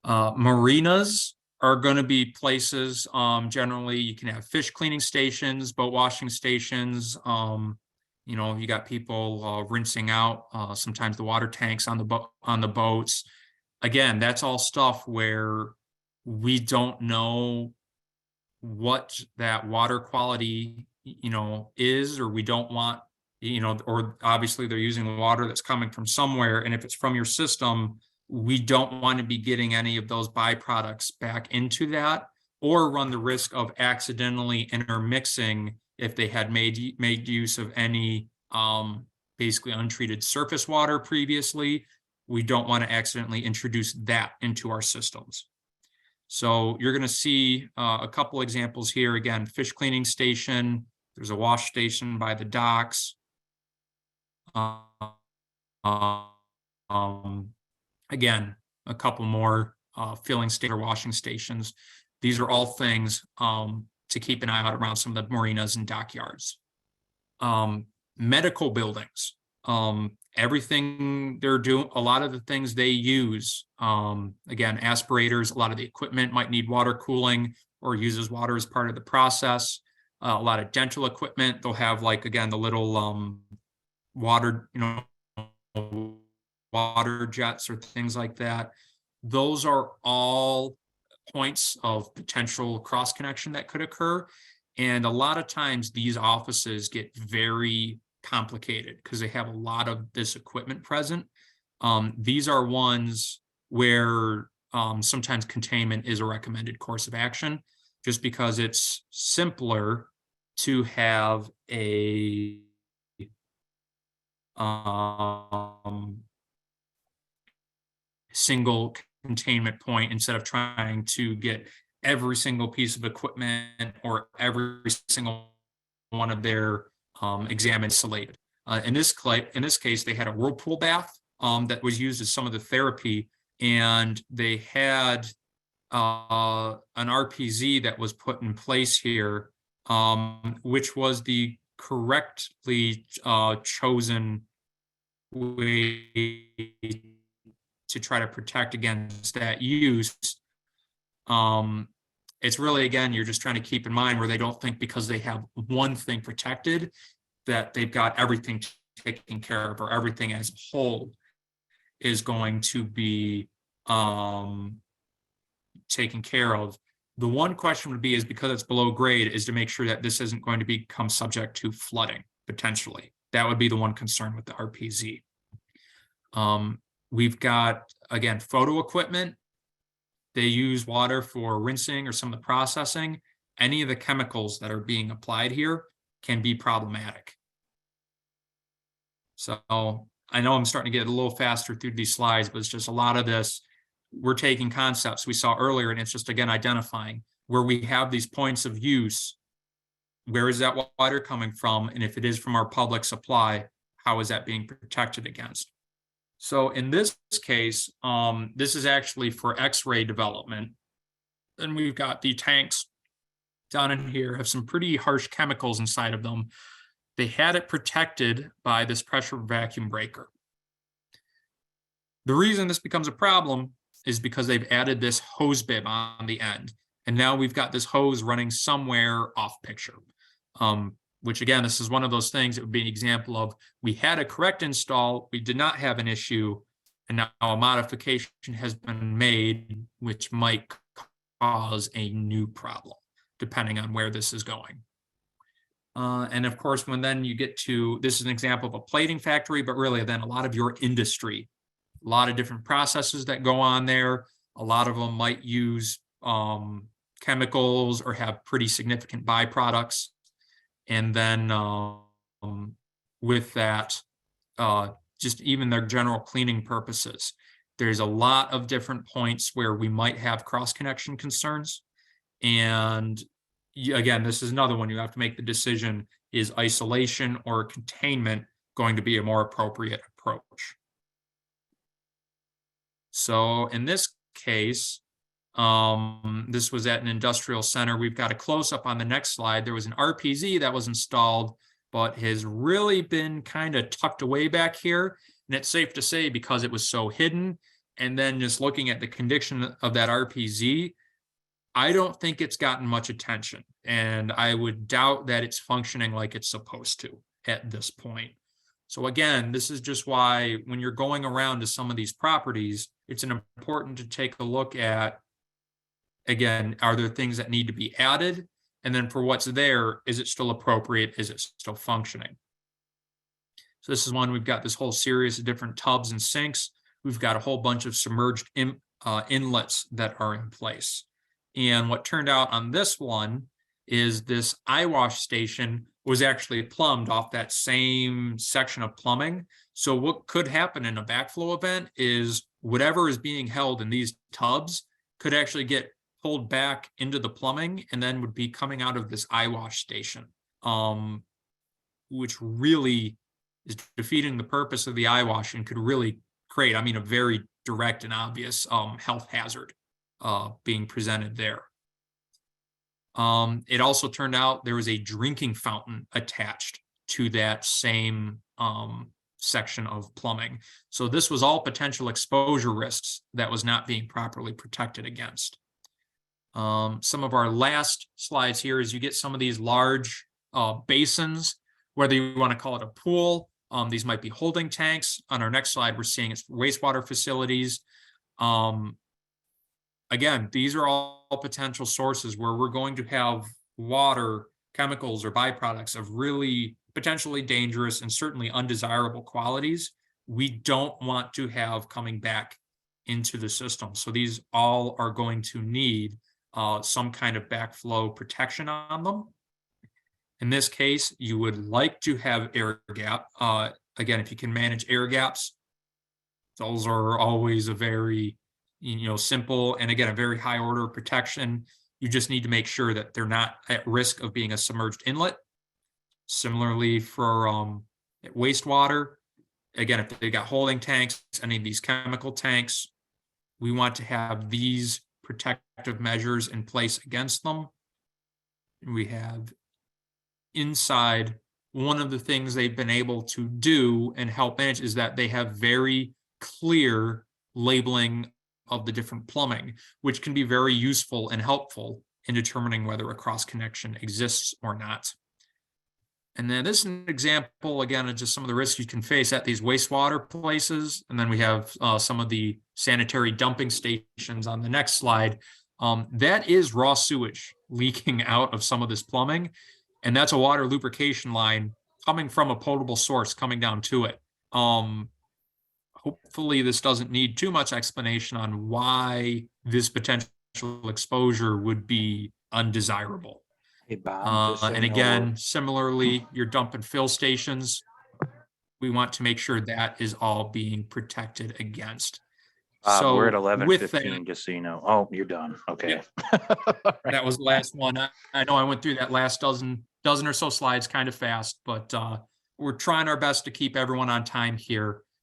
B: Marinas are going to be places, generally you can have fish cleaning stations, boat washing stations. You got people rinsing out sometimes the water tanks on the boats. Again, that's all stuff where we don't know what that water quality is, or we don't want, or obviously they're using water that's coming from somewhere, and if it's from your system, we don't want to be getting any of those byproducts back into that, or run the risk of accidentally intermixing if they had made use of any basically untreated surface water previously. We don't want to accidentally introduce that into our systems. So you're going to see a couple examples here. Again, fish cleaning station. There's a wash station by the docks. Again, a couple more filling station or washing stations. These are all things to keep an eye out around some of the marinas and dockyards. Medical buildings. Everything they're doing, a lot of the things they use, again, aspirators, a lot of the equipment might need water cooling or uses water as part of the process. A lot of dental equipment, they'll have, like, again, the little water, water jets or things like that. Those are all points of potential cross connection that could occur. And a lot of times these offices get very complicated because they have a lot of this equipment present. These are ones where sometimes containment is a recommended course of action, just because it's simpler to have a single containment point instead of trying to get every single piece of equipment or every single one of their exam insulated. In this case, they had a whirlpool bath that was used as some of the therapy, and they had an RPZ that was put in place here, which was the correctly chosen way to try to protect against that use. It's really, again, you're just trying to keep in mind where they don't think because they have one thing protected that they've got everything taken care of, or everything as a whole is going to be taken care of. The one question would be, is because it's below grade, is to make sure that this isn't going to become subject to flooding potentially. That would be the one concern with the RPZ. We've got, again, photo equipment. They use water for rinsing or some of the processing. Any of the chemicals that are being applied here can be problematic. So I know I'm starting to get a little faster through these slides, but it's just a lot of this. We're taking concepts we saw earlier, and it's just, again, identifying where we have these points of use. Where is that water coming from? And if it is from our public supply, how is that being protected against? So in this case, this is actually for X-ray development. And we've got the tanks down in here have some pretty harsh chemicals inside of them. They had it protected by this pressure vacuum breaker. The reason this becomes a problem is because they've added this hose bib on the end. And now we've got this hose running somewhere off picture. Which again, this is one of those things that would be an example of, we had a correct install, we did not have an issue, and now a modification has been made, which might cause a new problem, depending on where this is going. And of course, when then you get to, this is an example of a plating factory, but really then a lot of your industry, a lot of different processes that go on there. A lot of them might use chemicals or have pretty significant byproducts. And then with that, just even their general cleaning purposes, there's a lot of different points where we might have cross-connection concerns. And again, this is another one you have to make the decision, is isolation or containment going to be a more appropriate approach? So in this case, this was at an industrial center. We've got a close-up on the next slide. There was an RPZ that was installed, but has really been kind of tucked away back here. And it's safe to say, because it was so hidden, and then just looking at the condition of that RPZ, I don't think it's gotten much attention. And I would doubt that it's functioning like it's supposed to at this point. So again, this is just why when you're going around to some of these properties, it's important to take a look at, again, are there things that need to be added? And then for what's there, is it still appropriate? Is it still functioning? So this is one, we've got this whole series of different tubs and sinks. We've got a whole bunch of submerged inlets that are in place. And what turned out on this one is this eye wash station was actually plumbed off that same section of plumbing. So what could happen in a backflow event is whatever is being held in these tubs could actually get pulled back into the plumbing and then would be coming out of this eye wash station, which really is defeating the purpose of the eye wash and could really create, I mean, a very direct and obvious health hazard being presented there. It also turned out there was a drinking fountain attached to that same section of plumbing. So this was all potential exposure risks that was not being properly protected against. Some of our last slides here is you get some of these large basins, whether you want to call it a pool. These might be holding tanks. On our next slide, we're seeing it's wastewater facilities. Again, these are all potential sources where we're going to have water, chemicals, or byproducts of really potentially dangerous and certainly undesirable qualities we don't want to have coming back into the system. So these all are going to need some kind of backflow protection on them. In this case, you would like to have air gap. Again, if you can manage air gaps, those are always a very simple and again, a very high order of protection. You just need to make sure that they're not at risk of being a submerged inlet. Similarly for wastewater, again, if they got holding tanks, any of these chemical tanks, we want to have these protective measures in place against them. We have inside, one of the things they've been able to do and help manage is that they have very clear labeling of the different plumbing, which can be very useful and helpful in determining whether a cross connection exists or not. And then this is an example, again, of just some of the risks you can face at these wastewater places. And then we have some of the sanitary dumping stations on the next slide. That is raw sewage leaking out of some of this plumbing. And that's a water lubrication line coming from a potable source coming down to it. Hopefully this doesn't need too much explanation on why this potential exposure would be undesirable.
C: Hey, Bob, just so
B: And
C: you know,
B: again, similarly, your dump and fill stations. we want to make sure that is all being protected against.
C: We're at
B: So with that,
C: 11:15, just so you know. Oh, you're done. Okay.
B: that was the last one. I know I went through that last dozen or so slides kind of fast, but we're trying our best to keep everyone on time here.